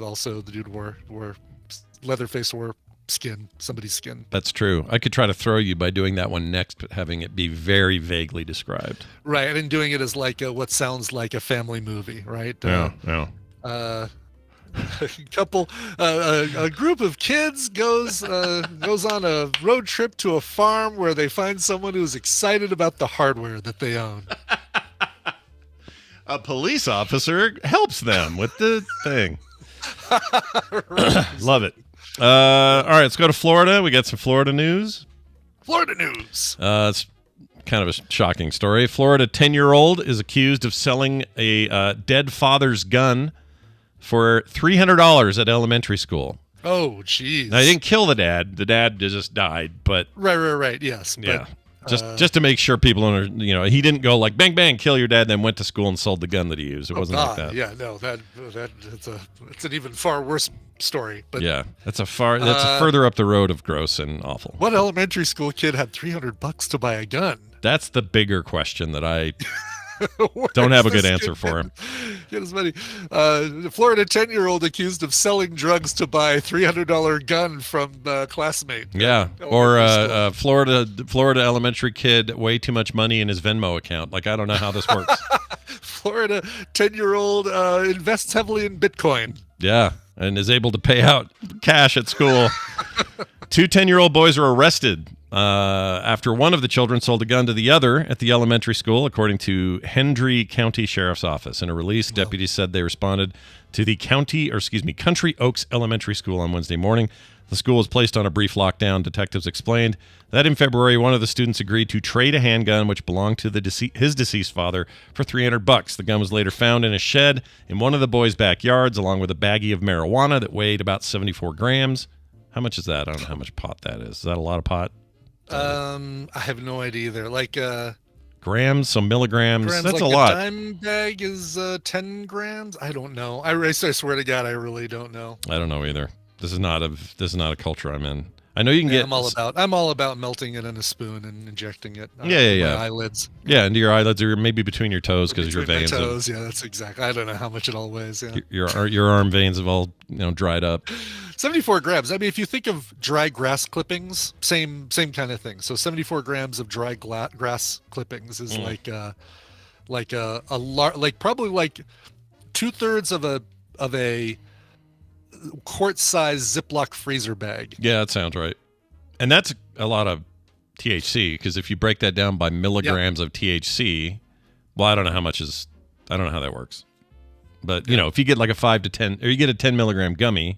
Speaker 5: also the dude wore Leatherface wore skin, somebody's skin.
Speaker 4: That's true. I could try to throw you by doing that one next, but having it be very vaguely described.
Speaker 5: Right, and doing it as like what sounds like a family movie, right?
Speaker 4: Yeah.
Speaker 5: A group of kids goes on a road trip to a farm where they find someone who's excited about the hardware that they own.
Speaker 4: A police officer helps them with the thing. Love it. All right, let's go to Florida. We got some Florida news. It's kind of a shocking story. Florida 10-year-old is accused of selling a dead father's gun for $300 at elementary school.
Speaker 5: Oh, jeez.
Speaker 4: Now, he didn't kill the dad. The dad just died, but...
Speaker 5: Right, yes.
Speaker 4: Yeah. Just to make sure people don't, he didn't go like, bang, bang, kill your dad, then went to school and sold the gun that he used. It wasn't like that.
Speaker 5: Yeah, no, it's an even far worse story. But
Speaker 4: Yeah, that's further up the road of gross and awful.
Speaker 5: what elementary school kid had $300 to buy a gun?
Speaker 4: That's the bigger question that I don't have a good answer for him.
Speaker 5: Get his money. The Florida 10-year-old accused of selling drugs to buy $300 gun from a classmate.
Speaker 4: Yeah, or Florida elementary kid, way too much money in his Venmo account. Like, I don't know how this works.
Speaker 5: Florida 10-year-old invests heavily in Bitcoin.
Speaker 4: Yeah, and is able to pay out cash at school. Two 10-year-old boys were arrested after one of the children sold a gun to the other at the elementary school, according to Hendry County Sheriff's Office. In a release, deputies said they responded to the Country Oaks Elementary School on Wednesday morning. The school was placed on a brief lockdown. Detectives explained that in February, one of the students agreed to trade a handgun which belonged to his deceased father for $300. The gun was later found in a shed in one of the boys' backyards, along with a baggie of marijuana that weighed about 74 grams. How much is that? I don't know how much pot that is. Is that a lot of pot?
Speaker 5: I have no idea either. Like
Speaker 4: grams, some milligrams. That's
Speaker 5: like
Speaker 4: a lot.
Speaker 5: A dime bag is 10 grams. I don't know. I swear to God, I really don't know.
Speaker 4: I don't know either. This is not a culture I'm in. I know you can get.
Speaker 5: I'm all about melting it in a spoon and injecting it.
Speaker 4: My
Speaker 5: eyelids.
Speaker 4: Yeah, into your eyelids, or maybe between your toes because your veins.
Speaker 5: Toes, yeah, that's exactly. I don't know how much it all weighs. Yeah.
Speaker 4: Your arm veins have all dried up.
Speaker 5: 74 grams. I mean, if you think of dry grass clippings, same kind of thing. So 74 grams of dry grass clippings is like probably like 2/3 of a quart-sized Ziploc freezer bag.
Speaker 4: Yeah, that sounds right. And that's a lot of THC, because if you break that down by milligrams of THC, well, I don't know how that works. But, if you get like a 5 to 10, or you get a 10 milligram gummy,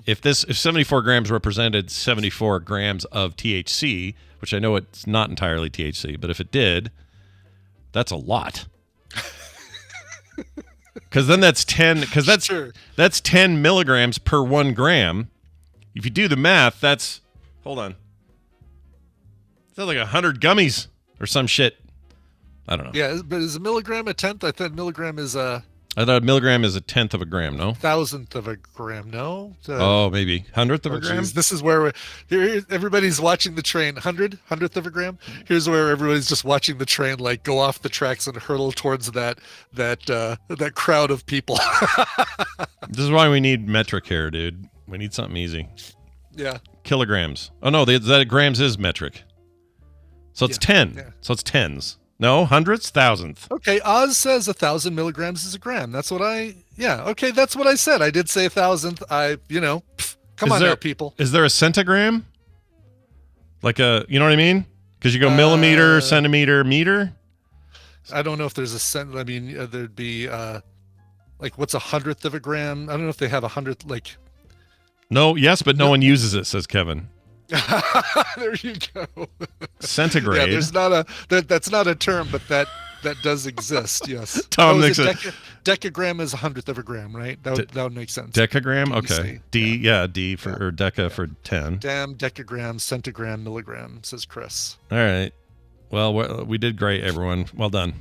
Speaker 4: if 74 grams represented 74 grams of THC, which I know it's not entirely THC, but if it did, that's a lot. Because then that's 10. Because that's 10 milligrams per 1 gram. If you do the math, that's like 100 gummies or some shit. I don't know.
Speaker 5: Yeah, but is a milligram a tenth? I thought milligram is a.
Speaker 4: I thought a milligram is a tenth of a gram. No,
Speaker 5: thousandth of a gram. No.
Speaker 4: Maybe hundredth of a gram.
Speaker 5: Geez, this is where everybody's watching the train. Hundredth of a gram. Here's where everybody's just watching the train like go off the tracks and hurtle towards that crowd of people.
Speaker 4: This is why we need metric here, dude. We need something easy.
Speaker 5: Yeah.
Speaker 4: Kilograms. Oh no, that grams is metric. So it's 10. Yeah. So it's tens. No, hundredths, thousandth.
Speaker 5: Okay, Oz says 1,000 milligrams is a gram. That's what okay, that's what I said. I did say 1,000th. Come on now, people.
Speaker 4: Is there a centigram? Like you know what I mean? Because you go millimeter, centimeter, meter?
Speaker 5: I don't know if there's a cent. I mean, there'd be, what's 100th of a gram? I don't know if they have 100th, like.
Speaker 4: No, yes, but no one uses it, says Kevin.
Speaker 5: There you go.
Speaker 4: Centigrade.
Speaker 5: Yeah, that's not a term, but that does exist. Yes.
Speaker 4: Tom
Speaker 5: decagram is 100th of a gram, right? That would make sense.
Speaker 4: Decagram, okay. D for or deca for 10.
Speaker 5: Damn, decagram, centigram, milligram, says Chris.
Speaker 4: All right. Well, we did great, everyone. Well done.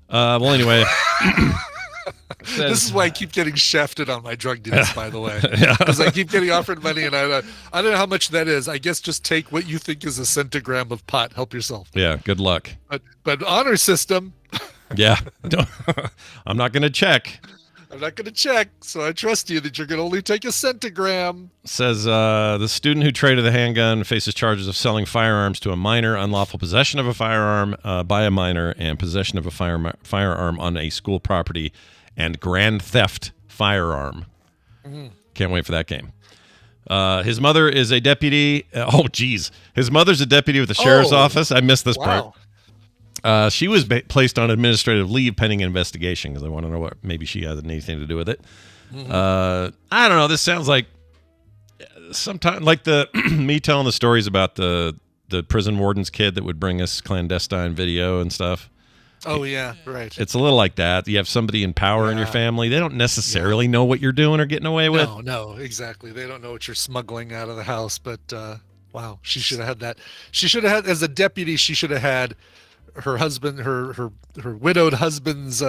Speaker 4: Well, anyway.
Speaker 5: This is why I keep getting shafted on my drug deals, by the way. Because I keep getting offered money, and I don't know how much that is. I guess just take what you think is a centigram of pot. Help yourself.
Speaker 4: Yeah, good luck.
Speaker 5: But honor system.
Speaker 4: Yeah. I'm not going to check.
Speaker 5: I'm not going to check, so I trust you that you're going to only take a centigram.
Speaker 4: Says the student who traded the handgun faces charges of selling firearms to a minor, unlawful possession of a firearm by a minor, and possession of a firearm on a school property, and grand theft firearm. Can't wait for that game. His mother is a deputy. His mother's a deputy with the sheriff's office. I missed this part. She was placed on administrative leave pending investigation because I want to know what maybe she has anything to do with it. I don't know. This sounds like sometimes like the me telling the stories about the prison warden's kid that would bring us clandestine video and stuff.
Speaker 5: Oh, yeah, right.
Speaker 4: It's a little like that. You have somebody in power in your family. They don't necessarily know what you're doing or getting away with.
Speaker 5: No, exactly. They don't know what you're smuggling out of the house. But, wow, she should have had that. She should have had, as a deputy, she should have had her husband, her widowed husband's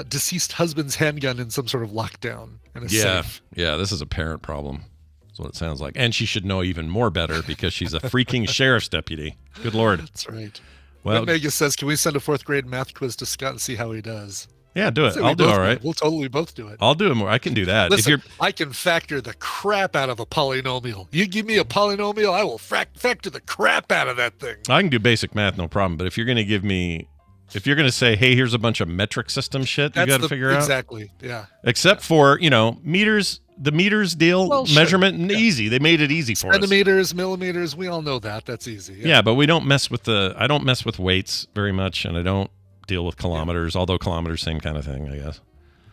Speaker 5: deceased husband's handgun in some sort of lockdown in a safe.
Speaker 4: Yeah, this is a parent problem. That's what it sounds like. And she should know even more better because she's a freaking sheriff's deputy. Good Lord.
Speaker 5: That's right.
Speaker 4: Well,
Speaker 5: Megan says, can we send a 4th grade math quiz to Scott and see how he does?
Speaker 4: Yeah, do it.
Speaker 5: So
Speaker 4: I'll do all right.
Speaker 5: We'll totally both do it.
Speaker 4: I'll do it more. I can do that.
Speaker 5: Listen, I can factor the crap out of a polynomial. You give me a polynomial, I will factor the crap out of that thing.
Speaker 4: I can do basic math, no problem. But if you're going to say, hey, here's a bunch of metric system shit you got to figure out.
Speaker 5: Exactly, yeah.
Speaker 4: Except for, meters, the meters deal, measurement, and easy. They made it easy for us.
Speaker 5: Centimeters, millimeters, we all know that. That's easy.
Speaker 4: Yeah, but we don't mess with I don't mess with weights very much, and I don't deal with kilometers, although kilometers, same kind of thing, I guess.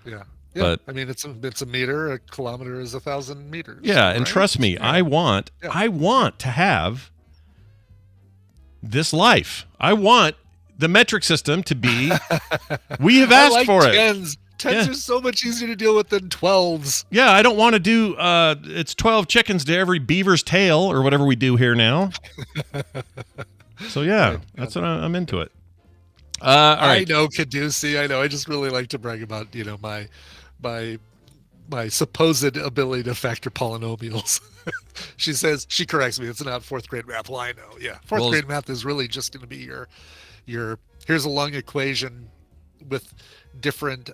Speaker 5: Yeah.
Speaker 4: But
Speaker 5: I mean, it's a meter. A kilometer is 1,000 meters.
Speaker 4: Yeah, and trust me, I want to have this life. I want the metric system to be. We have asked for
Speaker 5: tens. it. Tens are so much easier to deal with than 12s.
Speaker 4: Yeah, I don't want to do. It's 12 chickens to every beaver's tail or whatever we do here now. So yeah, that's what I'm into it. All right.
Speaker 5: I know, Caducey. I know. I just really like to brag about my supposed ability to factor polynomials. She corrects me. It's not 4th grade math. Well, I know. Yeah, 4th grade math is really just going to be your here's a long equation with different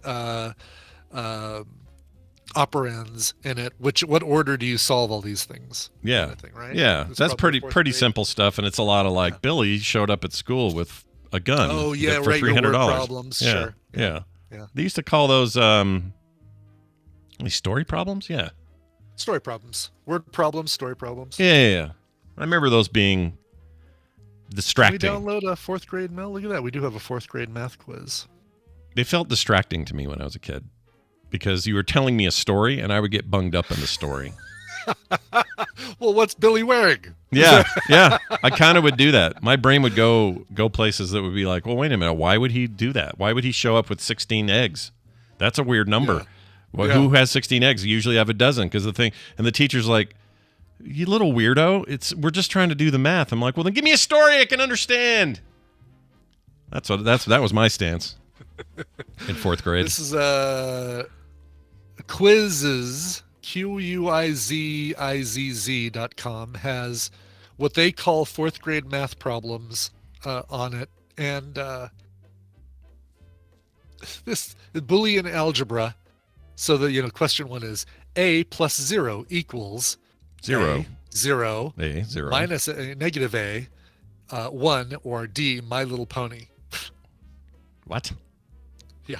Speaker 5: operands in it. What order do you solve all these things?
Speaker 4: Yeah,
Speaker 5: kind of thing, right?
Speaker 4: Yeah, that's pretty simple stuff, and it's a lot of Billy showed up at school with a gun.
Speaker 5: Oh yeah,
Speaker 4: for $300.
Speaker 5: Problems.
Speaker 4: Yeah,
Speaker 5: Sure.
Speaker 4: Yeah. They used to call those story problems. Yeah,
Speaker 5: story problems, word problems, story problems.
Speaker 4: Yeah. I remember those being distracting.
Speaker 5: Can we download a 4th grade math? Look at that. We do have a 4th grade math quiz.
Speaker 4: They felt distracting to me when I was a kid because you were telling me a story and I would get bunged up in the story.
Speaker 5: Well, what's Billy wearing?
Speaker 4: Yeah. I kind of would do that. My brain would go places that would be like, well, wait a minute. Why would he do that? Why would he show up with 16 eggs? That's a weird number.
Speaker 5: Yeah.
Speaker 4: Well, who has 16 eggs? You usually have a dozen because and the teacher's like, you little weirdo. We're just trying to do the math. I'm like, well, then give me a story I can understand. That was my stance in 4th grade.
Speaker 5: This is quizzes. QUIZIZZ.com has what they call 4th grade math problems on it, and this Boolean algebra. So the question 1 is a plus 0 equals
Speaker 4: 0
Speaker 5: 0 minus negative a 1 or D My Little Pony.
Speaker 4: What?
Speaker 5: Yeah.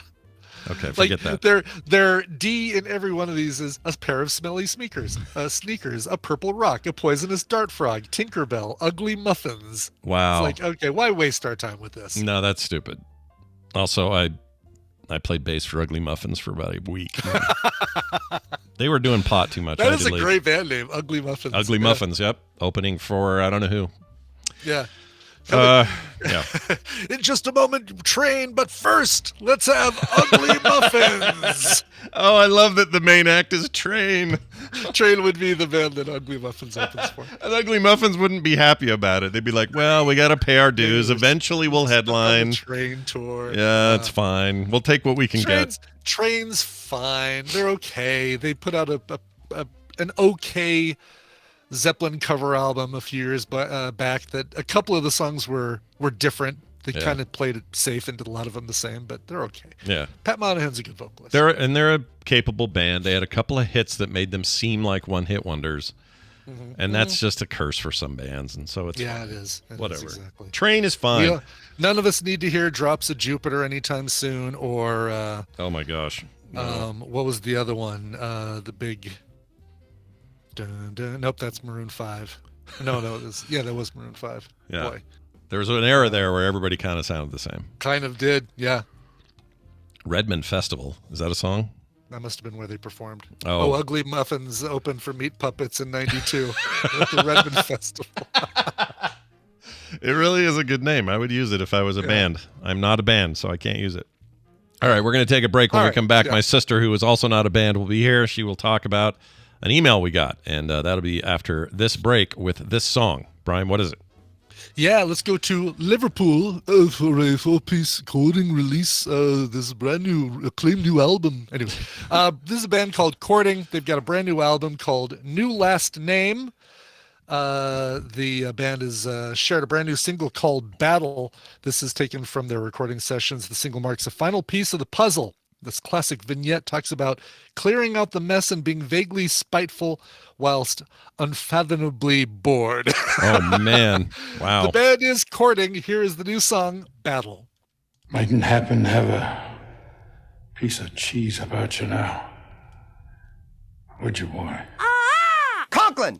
Speaker 4: Okay, forget that.
Speaker 5: Their D in every one of these is a pair of smelly sneakers, a purple rock, a poisonous dart frog, Tinkerbell, ugly muffins.
Speaker 4: Wow.
Speaker 5: It's like, okay, why waste our time with this?
Speaker 4: No, that's stupid. Also, I played bass for Ugly Muffins for about a week. They were doing pot too much.
Speaker 5: That is a great band name, Ugly Muffins.
Speaker 4: Ugly Muffins, yep. Opening for I don't know who.
Speaker 5: Yeah.
Speaker 4: Yeah.
Speaker 5: In just a moment, train, but first, let's have Ugly Muffins.
Speaker 4: Oh, I love that the main act is Train.
Speaker 5: Train would be the band that Ugly Muffins opens for.
Speaker 4: And Ugly Muffins wouldn't be happy about it. They'd be like, well, we got to pay our dues. Eventually we'll headline.
Speaker 5: Train tour.
Speaker 4: Yeah, it's fine. We'll take what we can get.
Speaker 5: Train's fine. They're okay. They put out an okay Zeppelin cover album a few years back that a couple of the songs were different. They kind of played it safe and did a lot of them the same, but they're okay.
Speaker 4: Yeah.
Speaker 5: Pat Monahan's a good vocalist.
Speaker 4: They're a capable band. They had a couple of hits that made them seem like one-hit wonders. Mm-hmm. And that's just a curse for some bands, and so it's fine.
Speaker 5: It is.
Speaker 4: Whatever.
Speaker 5: Exactly.
Speaker 4: Train is fine.
Speaker 5: None of us need to hear Drops of Jupiter anytime soon, or
Speaker 4: oh my gosh. No.
Speaker 5: What was the other one? The big dun, dun. Nope, that's Maroon 5. No, that was Maroon 5.
Speaker 4: Yeah.
Speaker 5: Boy.
Speaker 4: There was an era there where everybody kind of sounded the same.
Speaker 5: Kind of did, yeah.
Speaker 4: Redmond Festival. Is that a song?
Speaker 5: That must have been where they performed.
Speaker 4: Oh,
Speaker 5: Ugly Muffins opened for Meat Puppets in '92 at the Redmond Festival.
Speaker 4: It really is a good name. I would use it if I was a band. I'm not a band, so I can't use it. All right, we're going to take a break. When we come back, my sister, who is also not a band, will be here. She will talk about an email we got, and that'll be after this break with this song. Brian, what is it?
Speaker 5: Yeah, let's go to Liverpool for a 4-piece Courting release. This brand new, acclaimed new album. Anyway, this is a band called Courting. They've got a brand new album called New Last Name. The band has shared a brand new single called Battle. This is taken from their recording sessions. The single marks a final piece of the puzzle. This classic vignette talks about clearing out the mess and being vaguely spiteful whilst unfathomably bored.
Speaker 4: Oh, man. Wow.
Speaker 5: The band is Courting. Here is the new song, Battle.
Speaker 6: Mightn't happen to have a piece of cheese about you now. Would you, boy?
Speaker 7: Conklin!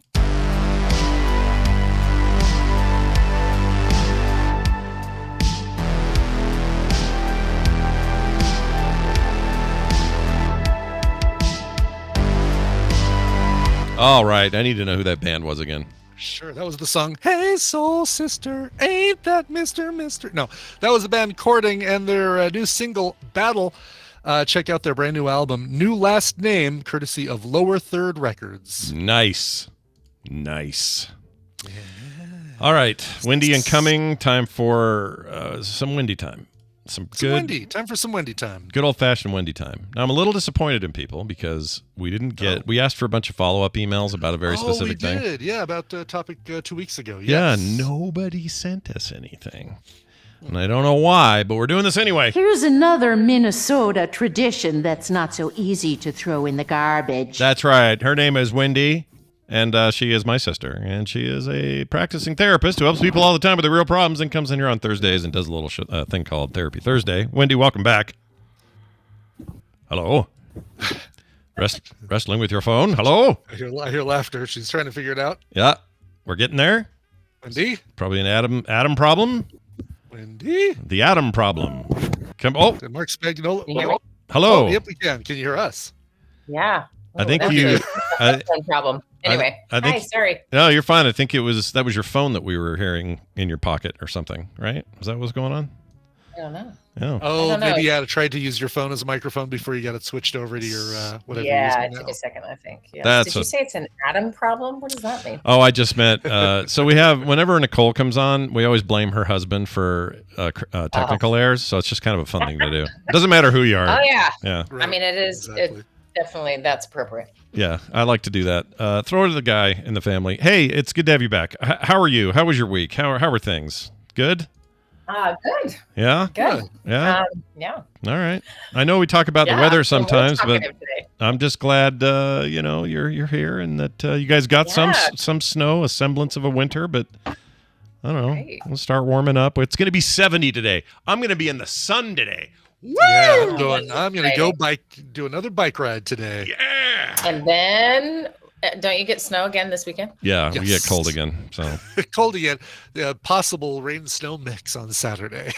Speaker 4: All right. I need to know who that band was again.
Speaker 5: Sure, that was the song, Hey Soul Sister, Ain't That Mr. No, that was the band Courting and their new single, Battle. Check out their brand new album, New Last Name, courtesy of Lower Third Records.
Speaker 4: Nice. All right. Wendy incoming. Time for some Wendy time. Some
Speaker 5: Wendy. Time for some Wendy time.
Speaker 4: Good old-fashioned Wendy time. Now, I'm a little disappointed in people because we didn't get... We asked for a bunch of follow-up emails about a very specific thing.
Speaker 5: Oh, we did. Yeah, about the topic 2 weeks ago. Yes.
Speaker 4: Yeah, nobody sent us anything. And I don't know why, but we're doing this anyway.
Speaker 8: Here's another Minnesota tradition that's not so easy to throw in the garbage.
Speaker 4: That's right. Her name is Wendy, and she is my sister. And she is a practicing therapist who helps people all the time with their real problems and comes in here on Thursdays and does a little thing called Therapy Thursday. Wendy, welcome back. Hello. Wrestling with your phone. Hello.
Speaker 5: I hear laughter. She's trying to figure it out.
Speaker 4: Yeah, we're getting there.
Speaker 5: Wendy?
Speaker 4: Probably an Adam problem.
Speaker 5: Wendy?
Speaker 4: The Adam problem. Come. Oh,
Speaker 5: Mark Spagnola.
Speaker 9: Can you hear me?
Speaker 4: hello.
Speaker 5: Oh, yep, we can. Can you hear us?
Speaker 9: Yeah.
Speaker 4: I think
Speaker 9: that's
Speaker 4: you.
Speaker 9: a fun problem. Anyway,
Speaker 4: I think,
Speaker 9: hi, sorry.
Speaker 4: No, you're fine. I think that was your phone that we were hearing in your pocket or something, right? Was that what's going on?
Speaker 9: I don't know.
Speaker 4: Yeah.
Speaker 5: Oh,
Speaker 9: don't know.
Speaker 5: maybe you had to try to use your phone as a microphone before you got it switched over to your whatever
Speaker 9: Yeah,
Speaker 5: you're
Speaker 9: it
Speaker 5: using
Speaker 9: took
Speaker 5: now.
Speaker 9: a second, I think. Yeah.
Speaker 4: That's
Speaker 9: Did you say it's an atom problem? What does that mean?
Speaker 4: Oh, I just meant. So we have whenever Nicole comes on, we always blame her husband for technical errors. So it's just kind of a fun thing to do. It doesn't matter who you are.
Speaker 9: Oh, yeah.
Speaker 4: Yeah.
Speaker 9: I mean, it is.
Speaker 5: Exactly.
Speaker 9: It definitely, that's appropriate.
Speaker 4: Yeah, I like to do that. Throw it to the guy in the family. Hey, it's good to have you back. How are you? How was your week? How are things? Good?
Speaker 9: Good.
Speaker 4: Yeah?
Speaker 9: Good.
Speaker 4: Yeah?
Speaker 9: Yeah.
Speaker 4: All right. I know we talk about the
Speaker 9: Yeah,
Speaker 4: weather
Speaker 9: so we're
Speaker 4: sometimes, but
Speaker 9: talkative today.
Speaker 4: I'm just glad you're here and that you guys got
Speaker 9: Yeah.
Speaker 4: some snow, a semblance of a winter, but I don't know.
Speaker 9: Great.
Speaker 4: We'll start warming up. It's going to be 70 today. I'm going to be in the sun today.
Speaker 5: Yeah,
Speaker 9: Woo!
Speaker 5: I'm going to go do another bike ride today.
Speaker 4: Yeah.
Speaker 9: And then, don't you get snow again this weekend?
Speaker 4: Yeah, we get
Speaker 5: Yes.
Speaker 4: cold again. So,
Speaker 5: Cold again. Possible rain snow mix on Saturday.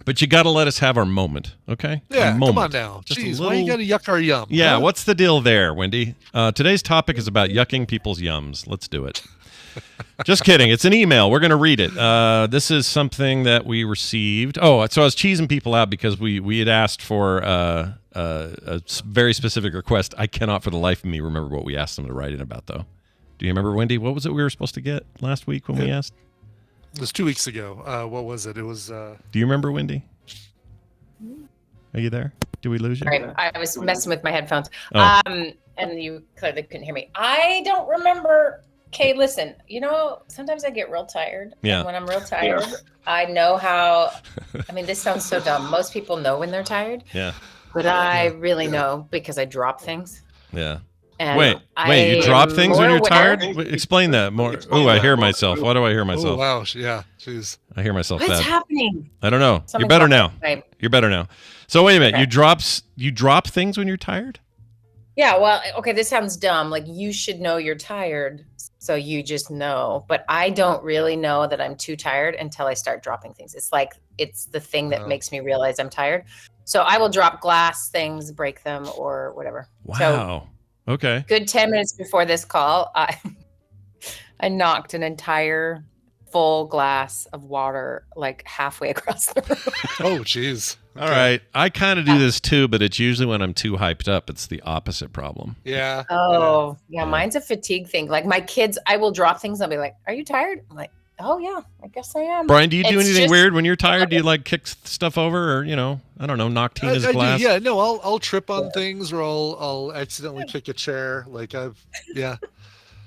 Speaker 4: but you got to let us have our moment, okay?
Speaker 5: Yeah,
Speaker 4: A
Speaker 5: come
Speaker 4: moment.
Speaker 5: on now.
Speaker 4: Just a
Speaker 5: Jeez,
Speaker 4: little...
Speaker 5: why you got to yuck our yum?
Speaker 4: Yeah,
Speaker 5: huh?
Speaker 4: what's the deal there, Wendy? Today's topic is about yucking people's yums. Let's do it. Just kidding. It's an email. We're going to read it. This is something that we received. Oh, so I was cheesing people out because we had asked for a very specific request. I cannot for the life of me remember what we asked them to write in about, though. Do you remember, Wendy? What was it we were supposed to get last week when we asked?
Speaker 5: It was 2 weeks ago. What was it? It was...
Speaker 4: Do you remember, Wendy? Are you there? Did we lose you?
Speaker 9: All right, I was messing with my headphones.
Speaker 4: Oh.
Speaker 9: And you clearly couldn't hear me. I don't remember. Okay, listen, sometimes I get real tired.
Speaker 4: Yeah.
Speaker 9: And when I'm real tired, I know how, I mean, this sounds so dumb. Most people know when they're tired,
Speaker 4: Yeah.
Speaker 9: but I really know because I drop things.
Speaker 4: Yeah.
Speaker 9: And
Speaker 4: Wait, you
Speaker 9: I
Speaker 4: drop
Speaker 9: am
Speaker 4: things when
Speaker 9: more
Speaker 4: you're
Speaker 9: aware-
Speaker 4: tired? Explain that more. Oh, I hear myself. Why do I hear
Speaker 5: Oh,
Speaker 4: myself?
Speaker 5: wow. Yeah. Jeez.
Speaker 4: I hear myself
Speaker 9: What's
Speaker 4: bad.
Speaker 9: happening?
Speaker 4: I don't know. You're
Speaker 9: Something's
Speaker 4: better
Speaker 9: wrong
Speaker 4: now.
Speaker 9: with my-
Speaker 4: You're better now. So wait a minute.
Speaker 9: Okay.
Speaker 4: You drop things when you're tired?
Speaker 9: Yeah, well, okay, this sounds dumb. Like you should know you're tired, so you just know. But I don't really know that I'm too tired until I start dropping things. It's like it's the thing that makes me realize I'm tired. So I will drop glass things, break them, or whatever. So
Speaker 4: Wow. Okay.
Speaker 9: good 10 minutes before this call, I knocked an entire full glass of water like halfway across the room.
Speaker 5: Oh, jeez.
Speaker 4: All right. I kind of do this too, but it's usually when I'm too hyped up. It's the opposite problem.
Speaker 5: Yeah.
Speaker 9: Oh, yeah, mine's a fatigue thing. Like my kids, I will drop things. I'll be like, "Are you tired?" I'm like, Oh yeah, I guess I am.
Speaker 4: Brian, do you do
Speaker 9: It's
Speaker 4: anything
Speaker 9: just-
Speaker 4: weird when you're tired? Do you like kick stuff over, or I don't know, knock Tina's
Speaker 5: I
Speaker 4: glass?
Speaker 5: do, yeah. No, I'll trip on things, or I'll accidentally kick a chair.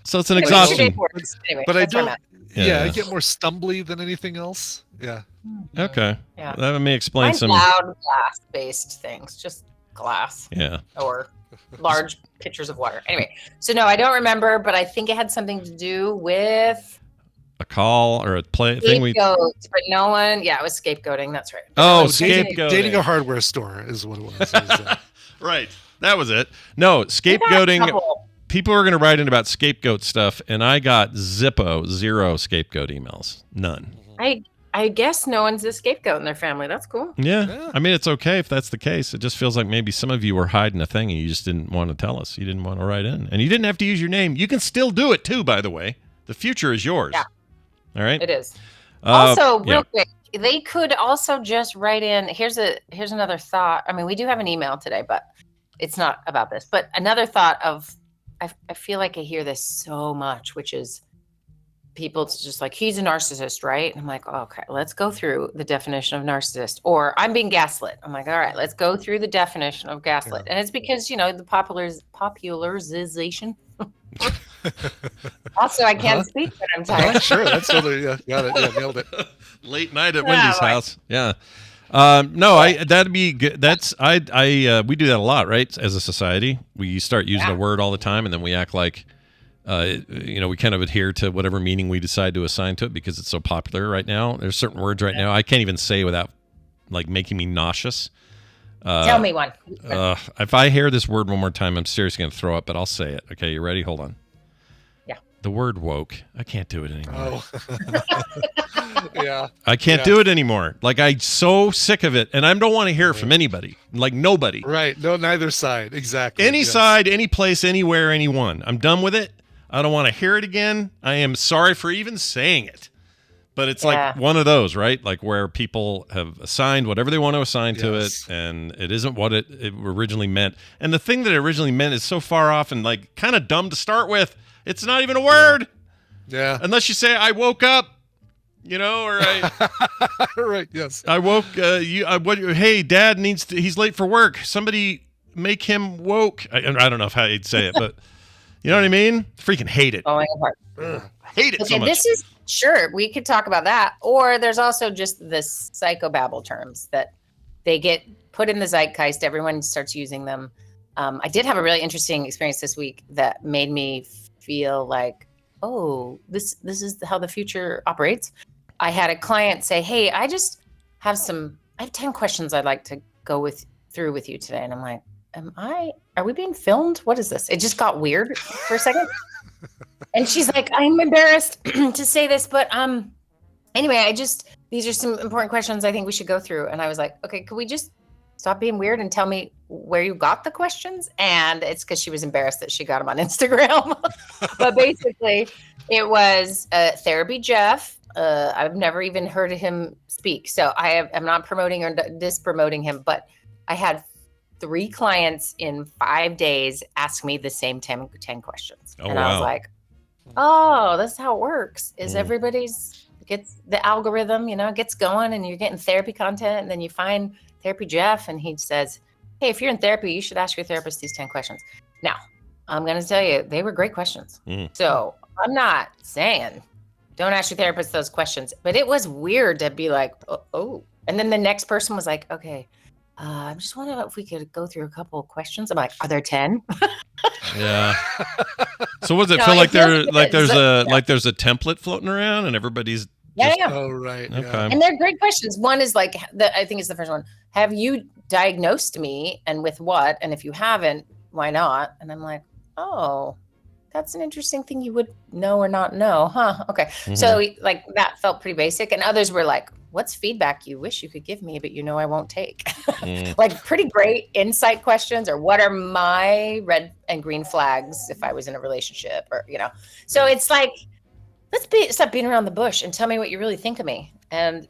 Speaker 4: So it's an
Speaker 9: Anyway, your day
Speaker 4: exhaustion.
Speaker 9: works. Anyway,
Speaker 5: But I
Speaker 9: that's where I'm
Speaker 5: don't.
Speaker 9: at.
Speaker 5: Yeah, I
Speaker 4: Yeah.
Speaker 5: get more stumbly than anything else. Yeah.
Speaker 4: Okay,
Speaker 9: Yeah.
Speaker 4: that may explain
Speaker 9: Mine's
Speaker 4: some.
Speaker 9: loud glass-based things, just glass
Speaker 4: Yeah.
Speaker 9: or large pitchers of water. Anyway, so no, I don't remember, but I think it had something to do with
Speaker 4: A call or a play thing we.
Speaker 9: scapegoats, but no one. Yeah, it was scapegoating. That's right.
Speaker 4: Oh,
Speaker 5: Dating a
Speaker 4: scapegoating.
Speaker 5: hardware store is what it was. It was,
Speaker 4: Right, that was it. No, scapegoating.
Speaker 9: Couple.
Speaker 4: People were going to write in about scapegoat stuff, and I got zero scapegoat emails. None.
Speaker 9: I guess no one's a scapegoat in their family. That's cool.
Speaker 4: Yeah. I mean, it's okay if that's the case. It just feels like maybe some of you were hiding a thing and you just didn't want to tell us. You didn't want to write in. And you didn't have to use your name. You can still do it too, by the way. The future is yours.
Speaker 9: Yeah.
Speaker 4: All right?
Speaker 9: It is. Also,
Speaker 4: yeah.
Speaker 9: real quick, they could also just write in. Here's another thought. I mean, we do have an email today, but it's not about this. But another thought of, I feel like I hear this so much, which is people it's just like, he's a narcissist, right? And I'm like, oh, okay, let's go through the definition of narcissist. Or I'm being gaslit. I'm like, all right, let's go through the definition of gaslit. And it's because, the popularization. Also, I can't speak when I'm tired.
Speaker 5: sure, that's totally got it. Yeah, nailed it.
Speaker 4: Late night at
Speaker 9: Yeah,
Speaker 4: Wendy's
Speaker 9: right.
Speaker 4: house. Yeah. No, that'd be good. We do that a lot, right? As a society, we start using a word all the time, and then we act like, we kind of adhere to whatever meaning we decide to assign to it because it's so popular right now. There's certain words right now I can't even say without like making me nauseous.
Speaker 9: Tell me one.
Speaker 4: If I hear this word one more time, I'm seriously going to throw up, but I'll say it. Okay, you ready? Hold on.
Speaker 9: Yeah.
Speaker 4: The word woke. I can't do it anymore.
Speaker 5: Oh. Yeah.
Speaker 4: I can't do it anymore. Like, I'm so sick of it, and I don't want to hear it from anybody. Like, nobody.
Speaker 5: Right. No, neither side. Exactly.
Speaker 4: Any
Speaker 5: Yes.
Speaker 4: side, any place, anywhere, anyone. I'm done with it. I don't want to hear it again. I am sorry for even saying it. But it's like one of those, right? Like where people have assigned whatever they want to assign to it, and it isn't what it originally meant. And the thing that it originally meant is so far off and like kind of dumb to start with. It's not even a word.
Speaker 5: Yeah.
Speaker 4: Unless you say, I woke up, or I...
Speaker 5: Right, yes.
Speaker 4: I woke, hey, Dad he's late for work. Somebody make him woke. I don't know how you'd say it, but you know what I mean? Freaking hate it.
Speaker 9: Falling apart.
Speaker 4: Hate it so much.
Speaker 9: This is, sure, we could talk about that. Or there's also just the psychobabble terms that they get put in the zeitgeist. Everyone starts using them. I did have a really interesting experience this week that made me feel like, oh, this is how the future operates. I had a client say, hey, I have 10 questions I'd like to go through with you today. And I'm like, are we being filmed? What is this? It just got weird for a second. And she's like, I'm embarrassed to say this, but anyway, these are some important questions I think we should go through. And I was like, okay, could we just stop being weird and tell me where you got the questions? And it's because she was embarrassed that she got them on Instagram. But basically, it was Therapy Jeff. I've never even heard of him speak. So I'm not promoting or dispromoting him, but I had 3 clients in 5 days ask me the same 10 questions.
Speaker 4: Oh,
Speaker 9: and I was like, oh, that's how it works. Is gets the algorithm, gets going and you're getting therapy content. And then you find Therapy Jeff and he says, hey, if you're in therapy, you should ask your therapist these 10 questions. Now, I'm going to tell you, they were great questions. So I'm not saying don't ask your therapist those questions, but it was weird to be like, oh. And then the next person was like, okay, I'm just wondering if we could go through a couple of questions. I'm like, are there 10?
Speaker 4: Yeah. So what does it feel like there's a template floating around and everybody's
Speaker 9: Yeah.
Speaker 5: Oh, right.
Speaker 4: Okay.
Speaker 5: Yeah.
Speaker 9: And they're great questions. One is like, I think it's the first one. Have you diagnosed me and with what? And if you haven't, why not? And I'm like, oh, that's an interesting thing you would know or not know. Huh? Okay.
Speaker 4: Mm-hmm.
Speaker 9: So like that felt pretty basic. And others were like, what's feedback you wish you could give me, but I won't take? Like pretty great insight questions, or what are my red and green flags if I was in a relationship, or, so it's like, stop beating around the bush and tell me what you really think of me. And,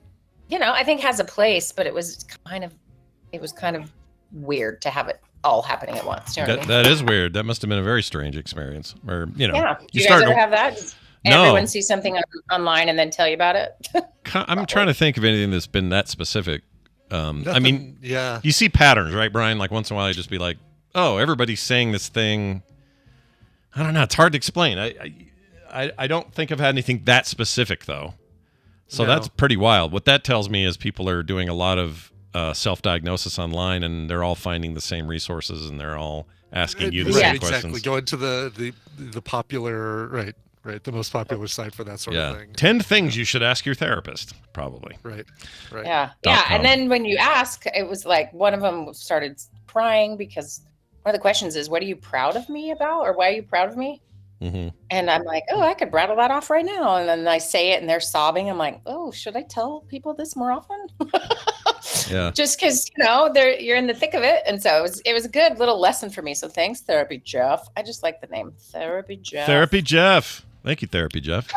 Speaker 9: I think has a place, but it was kind of weird to have it all happening at once. You know what I mean?
Speaker 4: That is weird. That must have been a very strange experience. Or,
Speaker 9: Yeah. Do
Speaker 4: you
Speaker 9: you guys
Speaker 4: start
Speaker 9: ever have that?
Speaker 4: No.
Speaker 9: Everyone see something online and then tell you about it?
Speaker 4: I'm trying to think of anything that's been that specific. I mean,
Speaker 5: yeah.
Speaker 4: You see patterns, right, Brian? Like once in a while, you just be like, "Oh, everybody's saying this thing." I don't know. It's hard to explain. I don't think I've had anything that specific though. So that's pretty wild. What that tells me is people are doing a lot of self-diagnosis online, and they're all finding the same resources, and they're all asking you the same questions.
Speaker 5: Exactly. Go into the popular the most popular site for that sort of thing.
Speaker 4: 10 things you should ask your therapist, probably.
Speaker 5: Right.
Speaker 9: Yeah.
Speaker 4: .com.
Speaker 9: And then when you ask, it was like one of them started crying because one of the questions is, "What are you proud of me about?" or "Why are you proud of me?"
Speaker 4: Mm-hmm.
Speaker 9: And I'm like, "Oh, I could rattle that off right now." And then I say it, and they're sobbing. I'm like, "Oh, should I tell people this more often?"
Speaker 4: Yeah.
Speaker 9: Just because you're in the thick of it, and so it was a good little lesson for me. So thanks, Therapy Jeff. I just like the name Therapy Jeff.
Speaker 4: Therapy Jeff. Thank you, Therapy Jeff.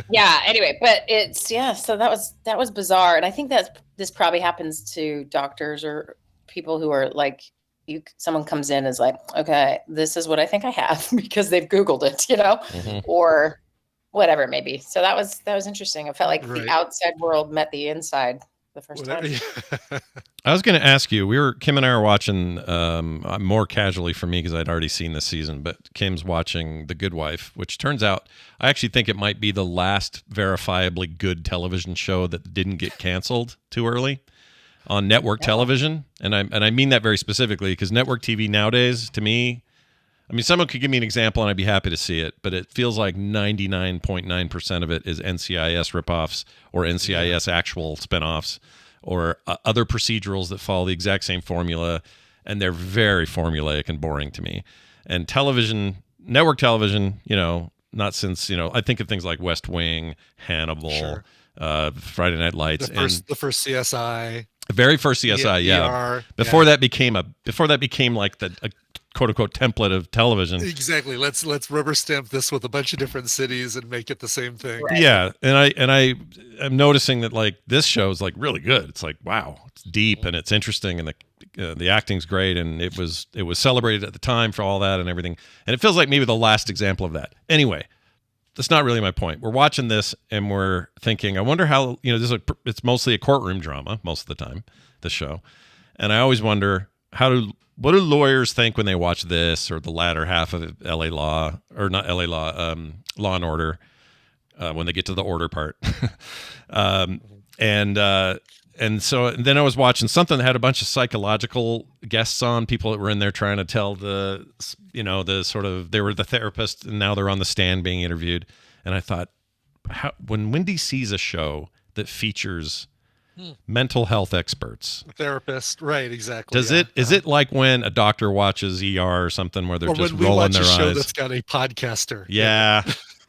Speaker 9: Yeah. Anyway, but so that was bizarre, and I think this probably happens to doctors or people who are like, someone comes in and is like, "Okay, this is what I think I have," because they've Googled it, or whatever it may be. So that was interesting. I felt like the outside world met the inside the first time.
Speaker 4: I was going to ask you, Kim and I are watching more casually for me because I'd already seen this season, but Kim's watching The Good Wife, which turns out I actually think it might be the last verifiably good television show that didn't get canceled too early on network television. And I mean that very specifically because network TV nowadays, to me, I mean, someone could give me an example and I'd be happy to see it, but it feels like 99.9% of it is NCIS ripoffs or NCIS actual spinoffs or other procedurals that follow the exact same formula, and they're very formulaic and boring to me. And television, network television, not since, I think of things like West Wing, Hannibal, Friday Night Lights,
Speaker 5: the first CSI.
Speaker 4: The very first CSI,
Speaker 5: yeah.
Speaker 4: Before that became like a quote unquote template of television.
Speaker 5: Exactly. Let's rubber stamp this with a bunch of different cities and make it the same thing.
Speaker 9: Right.
Speaker 4: Yeah, and I am noticing that like this show is like really good. It's like, wow, it's deep and it's interesting, and the acting's great, and it was celebrated at the time for all that and everything. And it feels like maybe the last example of that. Anyway, that's not really my point. We're watching this and we're thinking, I wonder how, it's mostly a courtroom drama most of the time, this show. And I always wonder, what do lawyers think when they watch this or the latter half of LA Law, or not LA Law, Law and Order, when they get to the order part. And so then I was watching something that had a bunch of psychological guests on, people that were in there trying to tell the sort of, they were the therapist and now they're on the stand being interviewed. And I thought, when Wendy sees a show that features mental health experts,
Speaker 5: Therapist, right? Exactly.
Speaker 4: Is it like when a doctor watches ER or something where they're just rolling their eyes?
Speaker 5: Or when we watch a show that's got a podcaster.
Speaker 4: Yeah.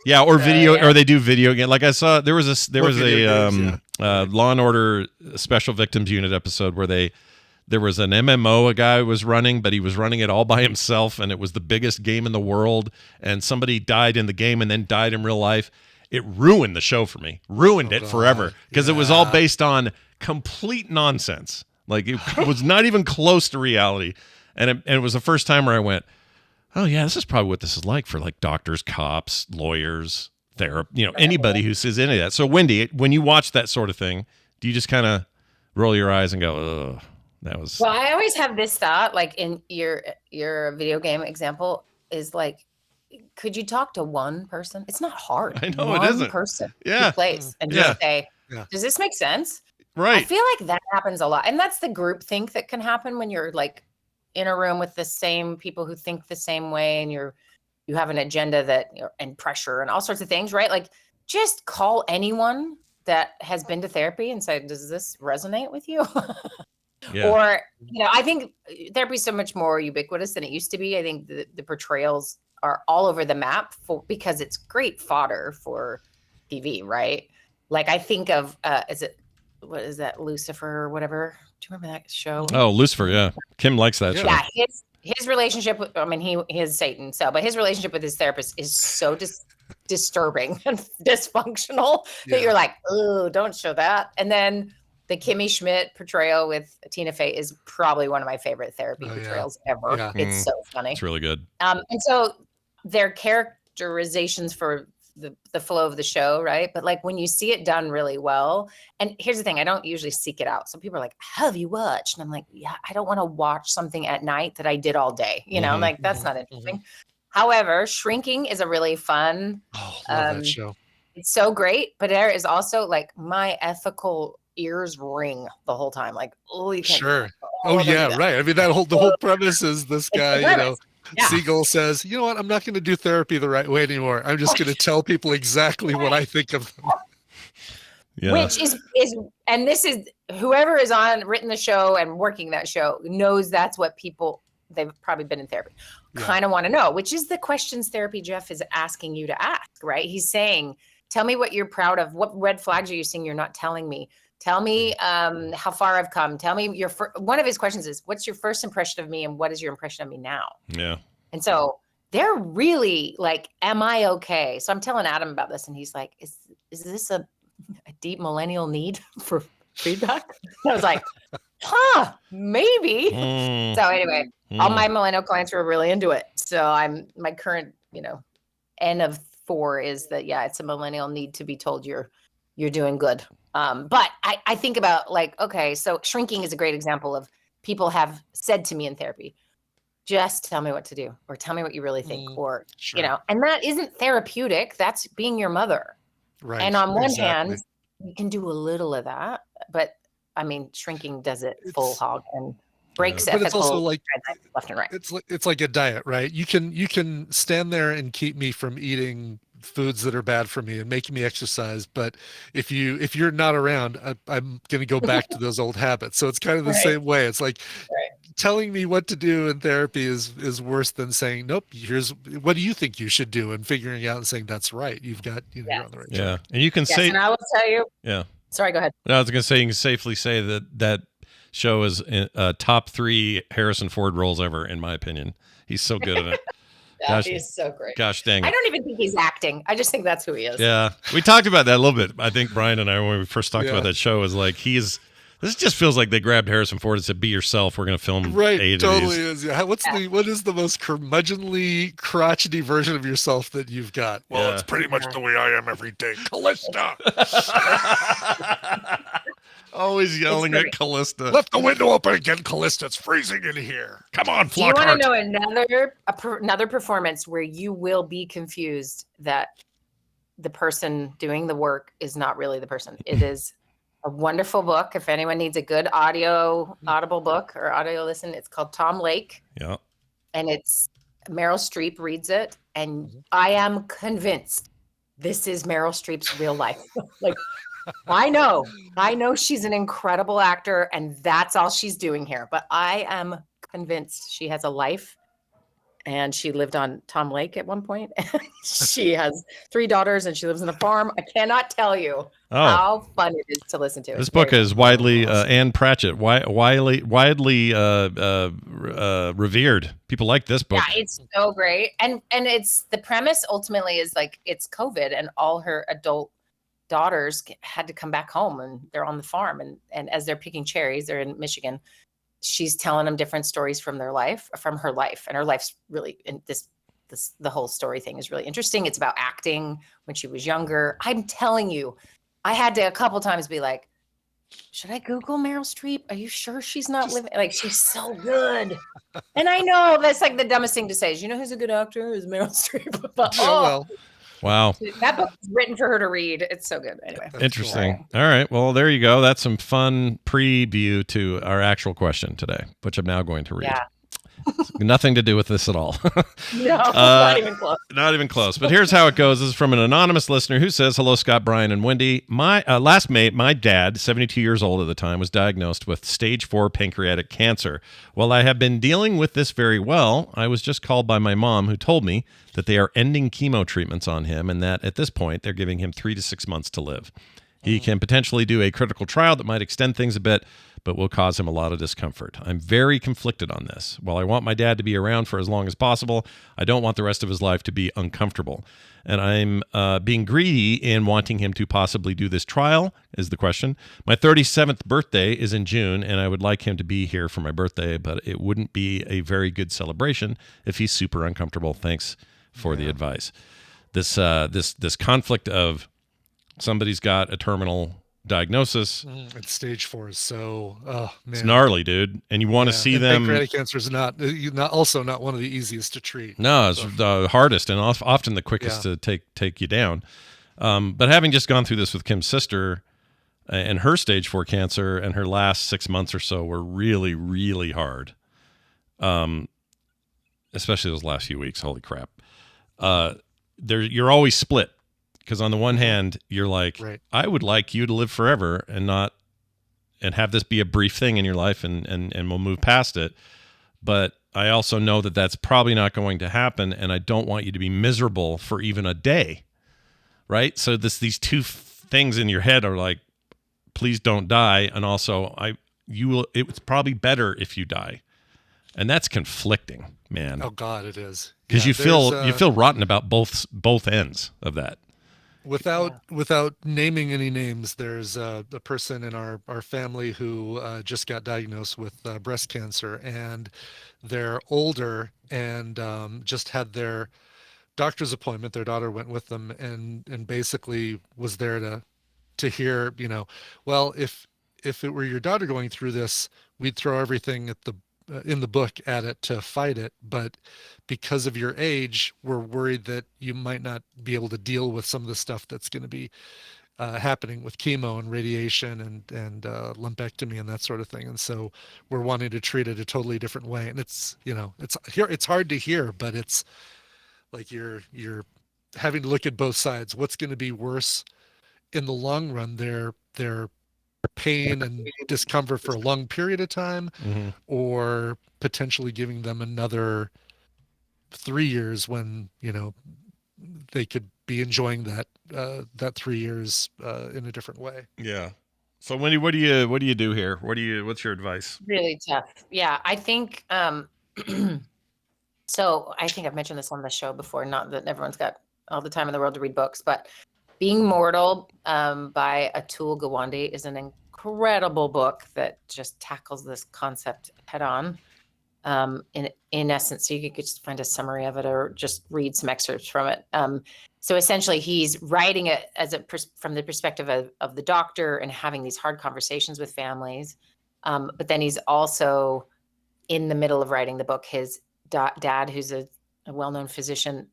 Speaker 4: Yeah, or video, or they do video game. Like I saw, there was a Law and Order Special Victims Unit episode where there was an MMO a guy was running, but he was running it all by himself, and it was the biggest game in the world. And somebody died in the game and then died in real life. It ruined the show for me, ruined it forever, because it was all based on complete nonsense. Like it was not even close to reality, and it was the first time where I went, oh yeah, this is probably what this is like for like doctors, cops, lawyers, anybody who says any of that. So Wendy, when you watch that sort of thing, do you just kind of roll your eyes and go, ugh, that was...
Speaker 9: Well, I always have this thought, like in your video game example, is like, could you talk to one person? It's not hard.
Speaker 4: I know
Speaker 9: one
Speaker 4: it isn't.
Speaker 9: Person
Speaker 4: who
Speaker 9: plays and just say, does this make sense?
Speaker 4: Right.
Speaker 9: I feel like that happens a lot. And that's the group think that can happen when you're like in a room with the same people who think the same way, and you have an agenda and pressure and all sorts of things, right? Like just call anyone that has been to therapy and say, does this resonate with you?
Speaker 4: Yeah.
Speaker 9: Or, I think therapy is so much more ubiquitous than it used to be. I think the portrayals are all over the map because it's great fodder for TV, right? Like I think of, what is that, Lucifer or whatever? Do you remember that show?
Speaker 4: Oh, Lucifer, yeah. Kim likes that show.
Speaker 9: Yeah, his relationship with, he is Satan, but his relationship with his therapist is so disturbing and dysfunctional that you're like, oh, don't show that. And then the Kimmy Schmidt portrayal with Tina Fey is probably one of my favorite therapy portrayals ever. Yeah. It's so funny.
Speaker 4: It's really good.
Speaker 9: And so their characterizations for the flow of the show, right? But like when you see it done really well, and here's the thing, I don't usually seek it out. Some people are like, have you watched? And I'm like, yeah, I don't want to watch something at night that I did all day. You know, like that's not interesting. However, Shrinking is a really fun.
Speaker 5: Oh, love that show.
Speaker 9: It's so great, but there is also like my ethical ears ring the whole time. Like, oh, you can't.
Speaker 5: Sure. Oh yeah, right. I mean, the whole premise is this guy,
Speaker 9: Yeah.
Speaker 5: Siegel says, you know what? I'm not going to do therapy the right way anymore. I'm just going to tell people exactly what I think of them.
Speaker 4: Yeah.
Speaker 9: Which is, and this is whoever is written the show and working that show knows that's what people, they've probably been in therapy, kind of want to know, which is the questions therapy Jeff is asking you to ask, right? He's saying, tell me what you're proud of. What red flags are you seeing you're not telling me? Tell me how far I've come. Tell me one of his questions is, what's your first impression of me and what is your impression of me now?
Speaker 4: Yeah.
Speaker 9: And so they're really like, am I okay? So I'm telling Adam about this and he's like, is this a deep millennial need for feedback? I was like, maybe. So anyway, all my millennial clients were really into it. So my current, N of 4 is that, it's a millennial need to be told you're doing good. But I think about like, okay, so Shrinking is a great example of people have said to me in therapy, just tell me what to do or tell me what you really think or, and that isn't therapeutic. That's being your mother.
Speaker 5: Right.
Speaker 9: And on one hand, you can do a little of that, but I mean, Shrinking does it full hog and breaks ethical.
Speaker 5: But it's also like
Speaker 9: left and right.
Speaker 5: It's like a diet, right? You can stand there and keep me from eating foods that are bad for me and making me exercise, but if you're not around, I'm going to go back to those old habits. So it's kind of the same way. It's like telling me what to do in therapy is worse than saying, nope, here's what do you think you should do, and figuring out and saying that's right. You've got you're on the right track.
Speaker 4: And you can say,
Speaker 9: and I will tell you.
Speaker 4: Yeah.
Speaker 9: Sorry, go ahead.
Speaker 4: No, I was going to say you can safely say that show is top 3 Harrison Ford roles ever, in my opinion. He's so good at it.
Speaker 9: Gosh, he's so great.
Speaker 4: Gosh dang it.
Speaker 9: I don't even think he's acting. I just think that's who he is.
Speaker 4: Yeah. We talked about that a little bit. I think Brian and I, when we first talked about that show, is like this just feels like they grabbed Harrison Ford and said, be yourself. We're going to film 8 of these.
Speaker 5: Is. Yeah. What is the most curmudgeonly, crotchety version of yourself that you've got? Well, it's pretty much the way I am every day. Callista.
Speaker 4: Always yelling at Callista.
Speaker 5: Left the window open again, Callista. It's freezing in here. Come on,
Speaker 9: Flockhart. You want to know another performance where you will be confused that the person doing the work is not really the person. It is a wonderful book. If anyone needs a good audible book or audio listen, it's called Tom Lake.
Speaker 4: Yeah. And
Speaker 9: it's Meryl Streep reads it. And I am convinced this is Meryl Streep's real life. Like, I know she's an incredible actor and that's all she's doing here, but I am convinced she has a life and she lived on Tom Lake at one point. She has 3 daughters and she lives on a farm. I cannot tell you how fun it is to listen to.
Speaker 4: This book is widely, Anne Pratchett, widely revered. People like this book.
Speaker 9: Yeah, it's so great. And it's the premise ultimately is like, it's COVID and all her adult daughters had to come back home and they're on the farm. And as they're picking cherries, they're in Michigan. She's telling them different stories from her life. And her life's really, and the whole story thing is really interesting. It's about acting when she was younger. I'm telling you, I had to a couple times be like, should I Google Meryl Streep? Are you sure she's not living? Like, she's so good. And I know that's like the dumbest thing to say is, who's a good actor is Meryl Streep. But,
Speaker 4: wow.
Speaker 9: That book is written for her to read. It's so good. Anyway.
Speaker 4: Interesting. All right. Well, there you go. That's some fun preview to our actual question today, which I'm now going to read. Yeah. Nothing to do with this at all.
Speaker 9: No, not even close.
Speaker 4: Not even close. But here's how it goes. This is from an anonymous listener who says, hello, Scott, Brian, and Wendy. My my dad, 72 years old at the time, was diagnosed with stage 4 pancreatic cancer. While I have been dealing with this very well, I was just called by my mom who told me that they are ending chemo treatments on him and that at this point, they're giving him 3 to 6 months to live. He can potentially do a critical trial that might extend things a bit, but will cause him a lot of discomfort. I'm very conflicted on this. While I want my dad to be around for as long as possible, I don't want the rest of his life to be uncomfortable. And I'm being greedy in wanting him to possibly do this trial, is the question. My 37th birthday is in June, and I would like him to be here for my birthday, but it wouldn't be a very good celebration if he's super uncomfortable. Thanks for the advice. this conflict of somebody's got a terminal diagnosis.
Speaker 5: And stage 4 is so, oh man,
Speaker 4: it's gnarly, dude, and you want to see
Speaker 5: and
Speaker 4: them.
Speaker 5: Pancreatic cancer is not one of the easiest to treat.
Speaker 4: No, it's the hardest and often the quickest to take you down. But having just gone through this with Kim's sister, and her stage 4 cancer, and her last 6 months or so were really, really hard. Especially those last few weeks. Holy crap! You're always split. Because on the one hand, you're like,
Speaker 5: right.
Speaker 4: I would like you to live forever and have this be a brief thing in your life and we'll move past it. But I also know that that's probably not going to happen, and I don't want you to be miserable for even a day, right? So these two things in your head are like, please don't die, and also it's probably better if you die, and that's conflicting, man.
Speaker 5: Oh God, it is,
Speaker 4: because you feel rotten about both ends of that.
Speaker 5: Without naming any names, there's a person in our family who just got diagnosed with breast cancer, and they're older and just had their doctor's appointment. Their daughter went with them and basically was there to hear, well, if it were your daughter going through this, we'd throw everything in the book at it to fight it, but because of your age, we're worried that you might not be able to deal with some of the stuff that's going to be happening with chemo and radiation and lumpectomy and that sort of thing. And so we're wanting to treat it a totally different way. And it's hard to hear, but it's like you're having to look at both sides. What's going to be worse in the long run? Their pain and discomfort for a long period of time, or potentially giving them another 3 years when they could be enjoying that 3 years in a different way.
Speaker 4: Yeah. So Wendy, what do you do here? What's your advice?
Speaker 9: Really tough. Yeah, I think so I think I've mentioned this on the show before, not that everyone's got all the time in the world to read books, but Being Mortal by Atul Gawande is an incredible book that just tackles this concept head on. In essence, so you could just find a summary of it or just read some excerpts from it. So essentially, he's writing it from the perspective of the doctor and having these hard conversations with families. But then he's also in the middle of writing the book. His dad, who's a well-known physician,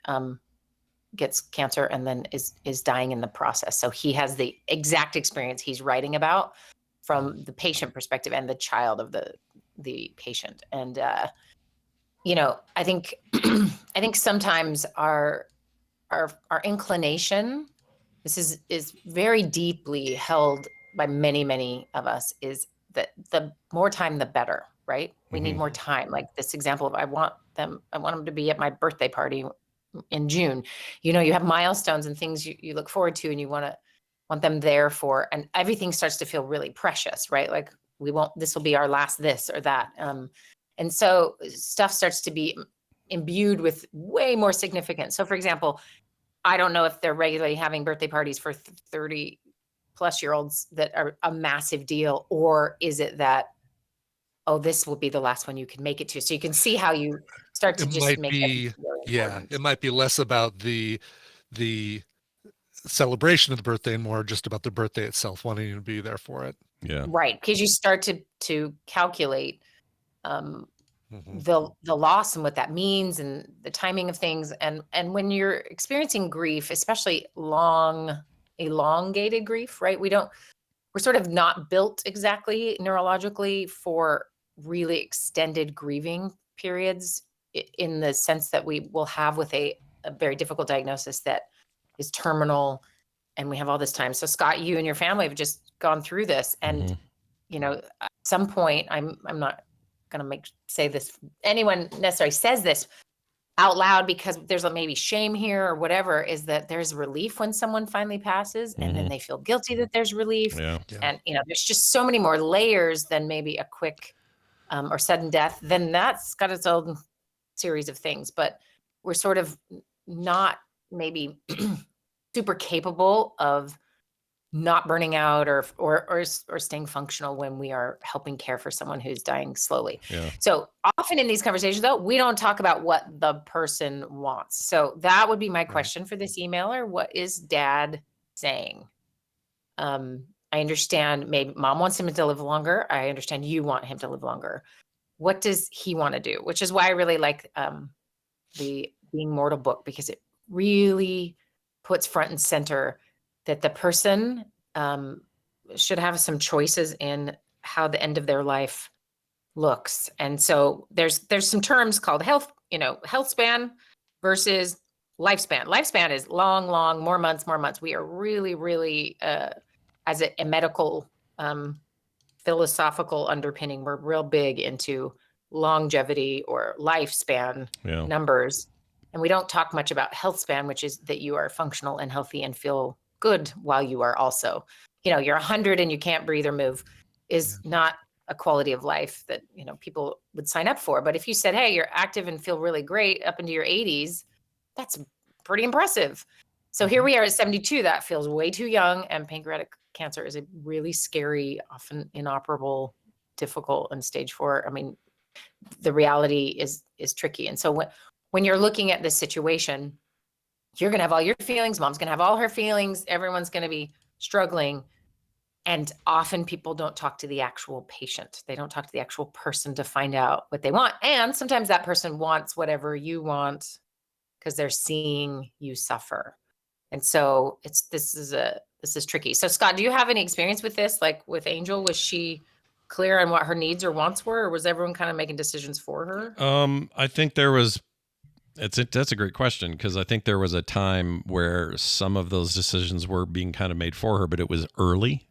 Speaker 9: gets cancer and then is dying in the process. So he has the exact experience he's writing about from the patient perspective and the child of the patient. And I think I think sometimes our inclination, this is very deeply held by many of us, is that the more time the better, right? We need more time. Like this example of I want them to be at my birthday party in June. You have milestones and things you look forward to, and you want them there for, and everything starts to feel really precious, right? Like this will be our last this or that. And so stuff starts to be imbued with way more significance. So for example, I don't know if they're regularly having birthday parties for 30 plus year olds that are a massive deal, or is it that, oh, this will be the last one you can make it to. So you can see how you start to
Speaker 5: it might be less about the celebration of the birthday and more just about the birthday itself, wanting to be there for it.
Speaker 4: Yeah.
Speaker 9: Right. Because you start to calculate the loss and what that means and the timing of things. And when you're experiencing grief, especially long, elongated grief, right? We're sort of not built exactly neurologically for really extended grieving periods, in the sense that we will have with a very difficult diagnosis that is terminal, and we have all this time. So Scott, you and your family have just gone through this, and at some point, I'm not going to say this, anyone necessarily says this out loud because there's maybe shame here or whatever, is that there's relief when someone finally passes, and then they feel guilty that there's relief.
Speaker 4: Yeah.
Speaker 9: And there's just so many more layers than maybe a quick or sudden death. Then that's got its own series of things, but we're sort of not maybe super capable of not burning out or staying functional when we are helping care for someone who's dying slowly.
Speaker 4: Yeah.
Speaker 9: So often in these conversations, though, we don't talk about what the person wants. So that would be my question for this emailer. What is dad saying? I understand maybe mom wants him to live longer. I understand you want him to live longer. What does he want to do? Which is why I really like the Being Mortal book, because it really puts front and center that the person should have some choices in how the end of their life looks. And so there's some terms called health span versus lifespan. Lifespan is long, more months. We are really, as a medical philosophical underpinning, we're real big into longevity or lifespan numbers. And we don't talk much about health span, which is that you are functional and healthy and feel good while you are also, you're 100 and you can't breathe or move is not a quality of life that, people would sign up for. But if you said, hey, you're active and feel really great up into your 80s, that's pretty impressive. So here we are at 72. That feels way too young. And pancreatic cancer is a really scary, often inoperable, difficult, and stage 4. I mean, the reality is tricky. And so when you're looking at this situation, you're going to have all your feelings. Mom's going to have all her feelings. Everyone's going to be struggling. And often people don't talk to the actual patient. They don't talk to the actual person to find out what they want. And sometimes that person wants whatever you want because they're seeing you suffer. And so this is tricky. So Scott, do you have any experience with this? Like with Angel, was she clear on what her needs or wants were, or was everyone kind of making decisions for her?
Speaker 4: I think there was. That's a great question, because I think there was a time where some of those decisions were being kind of made for her, but it was early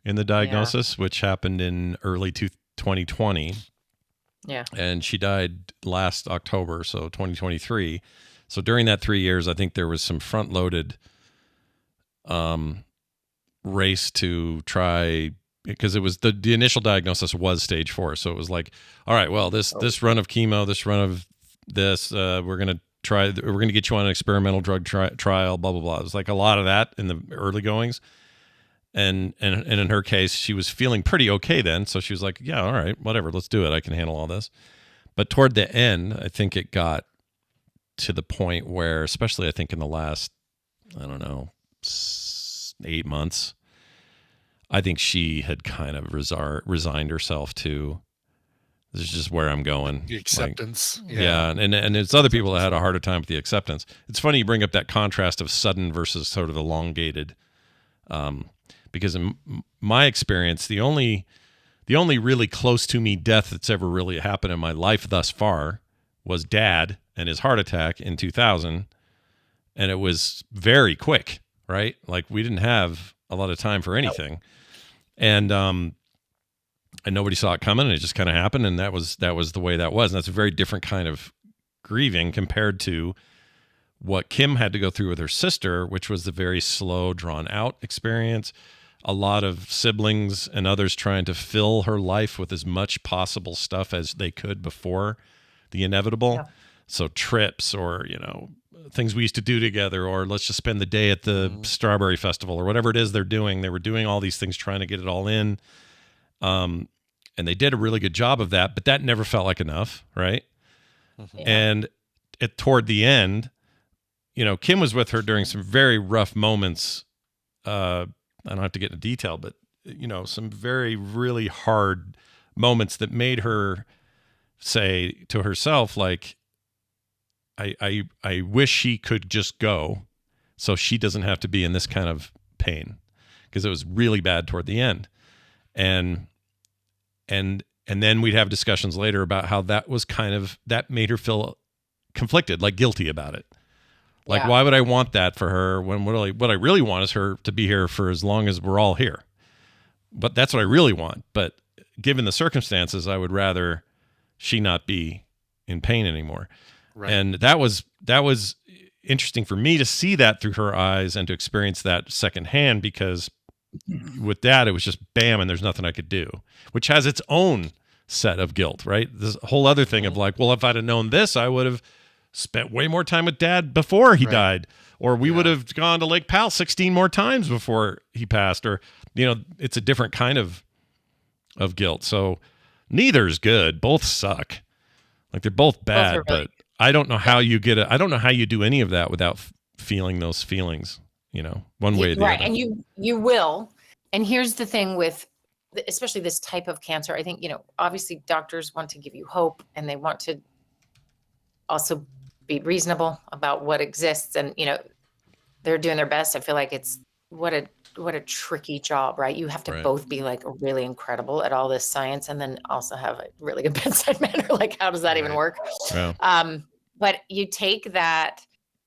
Speaker 4: in the diagnosis, which happened in early 2020.
Speaker 9: Yeah. And
Speaker 4: she died last October, so 2023. So during that 3 years, I think there was some front-loaded race to try, because it was the initial diagnosis was stage 4. So it was like, all right, well, this run of chemo, this run of this, we're going to get you on an experimental drug trial, blah, blah, blah. It was like a lot of that in the early goings. And in her case, she was feeling pretty okay then. So she was like, yeah, all right, whatever, let's do it. I can handle all this. But toward the end, I think it got to the point where, especially I think in the last, 8 months, I think she had kind of resigned herself to, this is just where I'm going.
Speaker 5: The acceptance.
Speaker 4: Like, and it's other people that had a harder time with the acceptance. It's funny you bring up that contrast of sudden versus sort of elongated, because in my experience, the only really close to me death that's ever really happened in my life thus far was Dad and his heart attack in 2000, and it was very quick, right? Like we didn't have a lot of time for anything, and nobody saw it coming, and it just kind of happened, and that was the way that was. And that's a very different kind of grieving compared to what Kim had to go through with her sister, which was the very slow, drawn-out experience. A lot of siblings and others trying to fill her life with as much possible stuff as they could before the inevitable. Yeah. So trips or, things we used to do together, or let's just spend the day at the Strawberry Festival or whatever it is they're doing. They were doing all these things, trying to get it all in. And they did a really good job of that, but that never felt like enough, right? Yeah. And toward the end, Kim was with her during some very rough moments. I don't have to get into detail, but, some very, really hard moments that made her say to herself, like, I wish she could just go so she doesn't have to be in this kind of pain, because it was really bad toward the end. And then we'd have discussions later about how that was that made her feel conflicted, like guilty about it. Like, why would I want that for her when what I really want is her to be here for as long as we're all here? But that's what I really want. But given the circumstances, I would rather she not be in pain anymore. Right. And that was interesting for me to see that through her eyes and to experience that secondhand, because with Dad, it was just bam, and there's nothing I could do, which has its own set of guilt, right? This whole other thing of like, well, if I'd have known this, I would have spent way more time with dad before he
Speaker 5: Right.
Speaker 4: died, or we would have gone to Lake Powell 16 more times before he passed, or, it's a different kind of guilt. So neither's good. Both suck. Like they're both bad,
Speaker 9: are really
Speaker 4: but I don't know how you get it. I don't know how you do any of that without feeling those feelings, one way or the
Speaker 9: right.
Speaker 4: other.
Speaker 9: And you will. And here's the thing with, especially this type of cancer, I think, obviously doctors want to give you hope, and they want to also be reasonable about what exists. And, they're doing their best. I feel like it's what a tricky job, right? You have to both be like really incredible at all this science and then also have a really good bedside manner. Like, how does that even work?
Speaker 4: Yeah.
Speaker 9: But you take that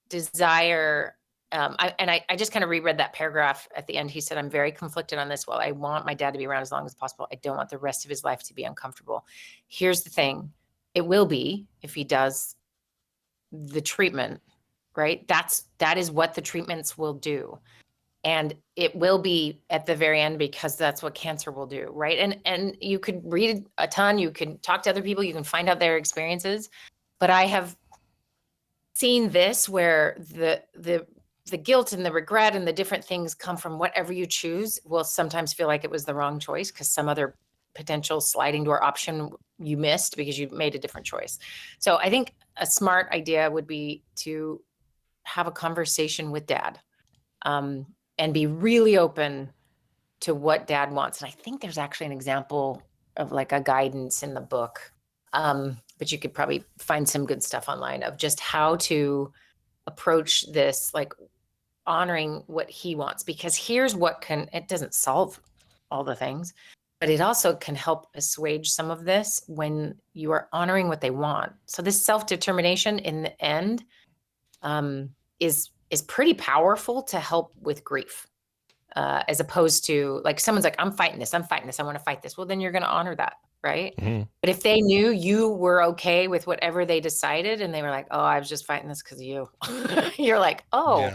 Speaker 9: desire. I just kind of reread that paragraph at the end. He said, I'm very conflicted on this. Well, I want my dad to be around as long as possible. I don't want the rest of his life to be uncomfortable. Here's the thing. It will be if he does the treatment, right? That is what the treatments will do. And it will be at the very end because that's what cancer will do, right? And you could read a ton, you can talk to other people, you can find out their experiences. But I have seen this where the guilt and the regret and the different things come from whatever you choose will sometimes feel like it was the wrong choice because some other potential sliding door option you missed because you made a different choice. So I think a smart idea would be to have a conversation with dad. And be really open to what dad wants. And I think there's actually an example of like a guidance in the book. But you could probably find some good stuff online of just how to approach this, like honoring what he wants. Because here's what it doesn't solve all the things, but it also can help assuage some of this when you are honoring what they want. So this self-determination in the end is pretty powerful to help with grief, as opposed to like someone's like, I'm fighting this, I want to fight this. Well, then you're going to honor that, right?
Speaker 4: Mm-hmm.
Speaker 9: But if they knew you were okay with whatever they decided and they were like, oh, I was just fighting this because of you, you're like, oh,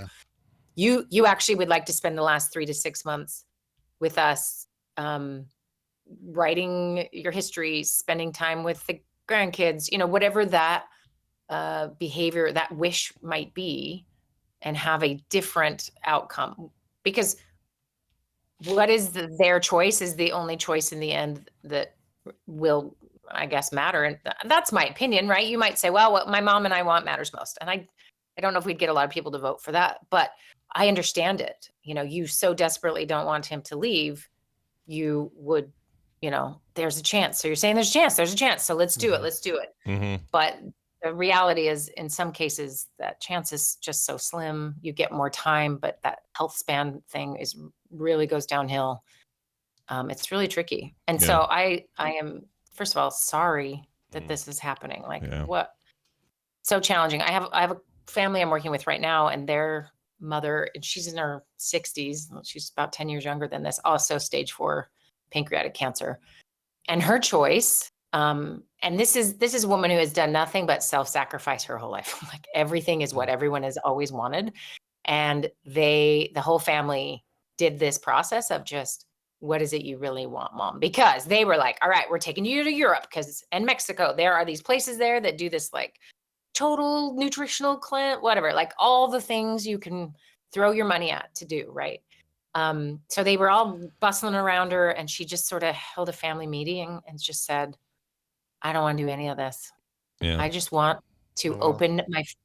Speaker 9: you actually would like to spend the last 3 to 6 months with us, writing your history, spending time with the grandkids, whatever that behavior, that wish might be, and have a different outcome. Because what is their choice is the only choice in the end that will, I guess, matter. And that's my opinion, right? You might say, well, what my mom and I want matters most. And I don't know if we'd get a lot of people to vote for that, but I understand it. You so desperately don't want him to leave, you would, there's a chance. So you're saying there's a chance. So let's do it.
Speaker 4: Mm-hmm.
Speaker 9: But the reality is, in some cases, that chance is just so slim. You get more time, but that health span thing really goes downhill. It's really tricky. And so I am, first of all, sorry that this is happening. Like what? So challenging. I have a family I'm working with right now, and their mother, and she's in her 60s. She's about 10 years younger than this, also stage 4 pancreatic cancer. And her choice, and this is a woman who has done nothing but self-sacrifice her whole life. Like everything is what everyone has always wanted. And the whole family did this process of just, what is it you really want, Mom? Because they were like, all right, we're taking you to Europe and Mexico. There are these places there that do this like total nutritional cleanse, whatever, like all the things you can throw your money at to do, right? So they were all bustling around her, and she just sort of held a family meeting and just said, I don't want to do any of this.
Speaker 4: Yeah.
Speaker 9: I just want to open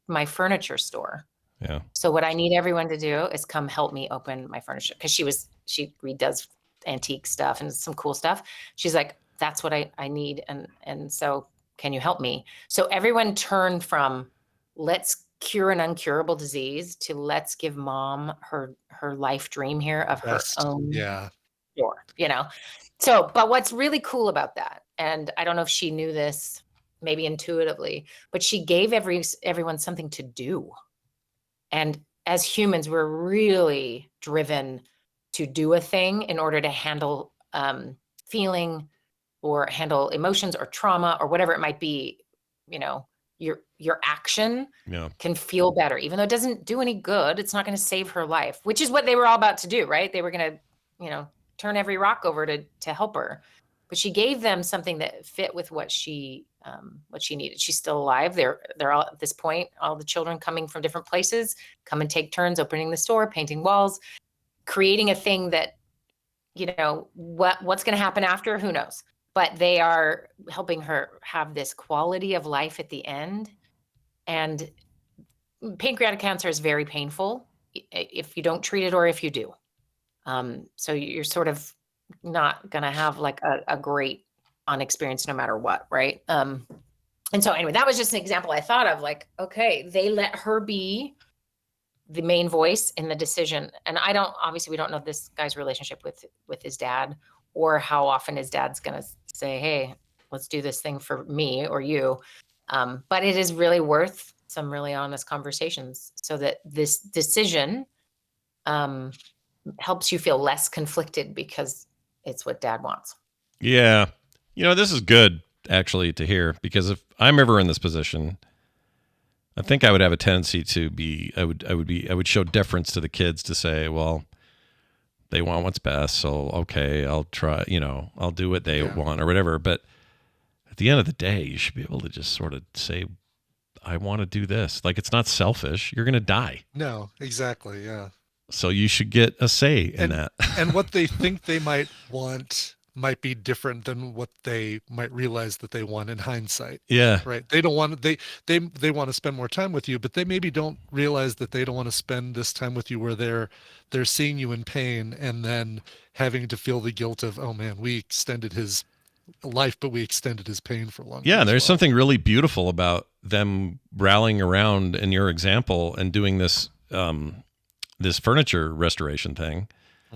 Speaker 9: my furniture store.
Speaker 4: Yeah.
Speaker 9: So what I need everyone to do is come help me open my furniture. Because she redoes antique stuff and some cool stuff. She's like, that's what I need. And so can you help me? So everyone turned from let's cure an uncurable disease to let's give Mom her life dream here of her own store, So, but what's really cool about that, and I don't know if she knew this, maybe intuitively, but she gave everyone something to do. And as humans, we're really driven to do a thing in order to handle feeling or handle emotions or trauma or whatever it might be. Your action can feel better, even though it doesn't do any good. It's not going to save her life, which is what they were all about to do, right? They were going to, turn every rock over to help her. but she gave them something that fit with what she needed. She's still alive. They're all at this point, all the children coming from different places, come and take turns opening the store, painting walls, creating a thing that, what's going to happen after, who knows? But they are helping her have this quality of life at the end. And pancreatic cancer is very painful if you don't treat it or if you do. So you're sort of not going to have like a great on experience no matter what, right? And so anyway, that was just an example I thought of, like, okay, they let her be the main voice in the decision. And obviously we don't know this guy's relationship with his dad, or how often his dad's going to say, hey, let's do this thing for me or you. But it is really worth some really honest conversations so that this decision helps you feel less conflicted because it's what dad wants.
Speaker 4: Yeah. This is good actually to hear, because if I'm ever in this position, I think I would have a tendency to be, I would show deference to the kids to say, well, they want what's best. So, okay, I'll try, I'll do what they want or whatever. But at the end of the day, you should be able to just sort of say, I want to do this. Like, it's not selfish. You're going to die.
Speaker 5: No, exactly. Yeah.
Speaker 4: So you should get a say in that.
Speaker 5: And what they think they might want might be different than what they might realize that they want in hindsight.
Speaker 4: Yeah.
Speaker 5: Right. They don't want they want to spend more time with you, but they maybe don't realize that they don't want to spend this time with you where they're seeing you in pain and then having to feel the guilt of, oh man, we extended his life, but we extended his pain for longer.
Speaker 4: Yeah, there's something really beautiful about them rallying around in your example and doing this this furniture restoration thing.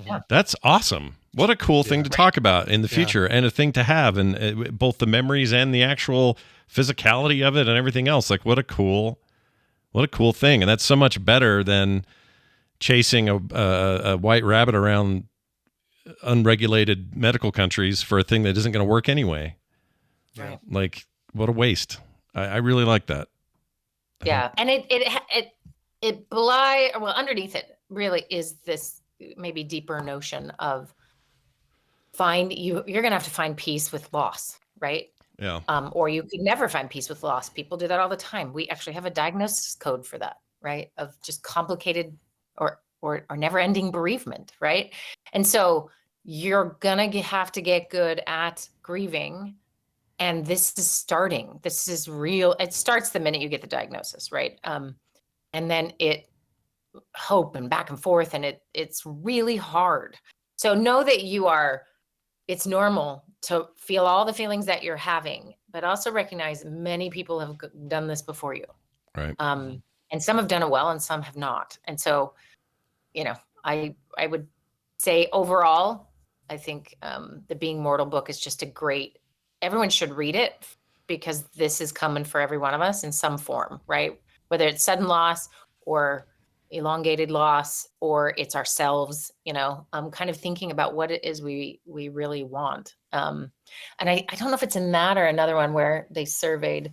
Speaker 9: Yeah.
Speaker 4: That's awesome. What a cool thing to talk about in the future, and a thing to have, and both the memories and the actual physicality of it and everything else. Like, what a cool thing. And that's so much better than chasing a white rabbit around unregulated medical countries for a thing that isn't going to work anyway.
Speaker 9: Right.
Speaker 4: Like, what a waste. I really like that.
Speaker 9: Yeah. And underneath it really is this maybe deeper notion of you're going to have to find peace with loss, right?
Speaker 4: Yeah.
Speaker 9: Or you could never find peace with loss. People do that all the time. We actually have a diagnosis code for that, right? Of just complicated or never-ending bereavement, right? And so you're going to have to get good at grieving. And this is starting. This is real. It starts the minute you get the diagnosis, right? And then hope and back and forth, and it's really hard. So know that it's normal to feel all the feelings that you're having, but also recognize many people have done this before you.
Speaker 4: Right.
Speaker 9: And some have done it well and some have not. And so, I would say overall, I think the Being Mortal book is just everyone should read it, because this is coming for every one of us in some form, right? Whether it's sudden loss or elongated loss, or it's ourselves, kind of thinking about what it is we really want. And I don't know if it's in that or another one where they surveyed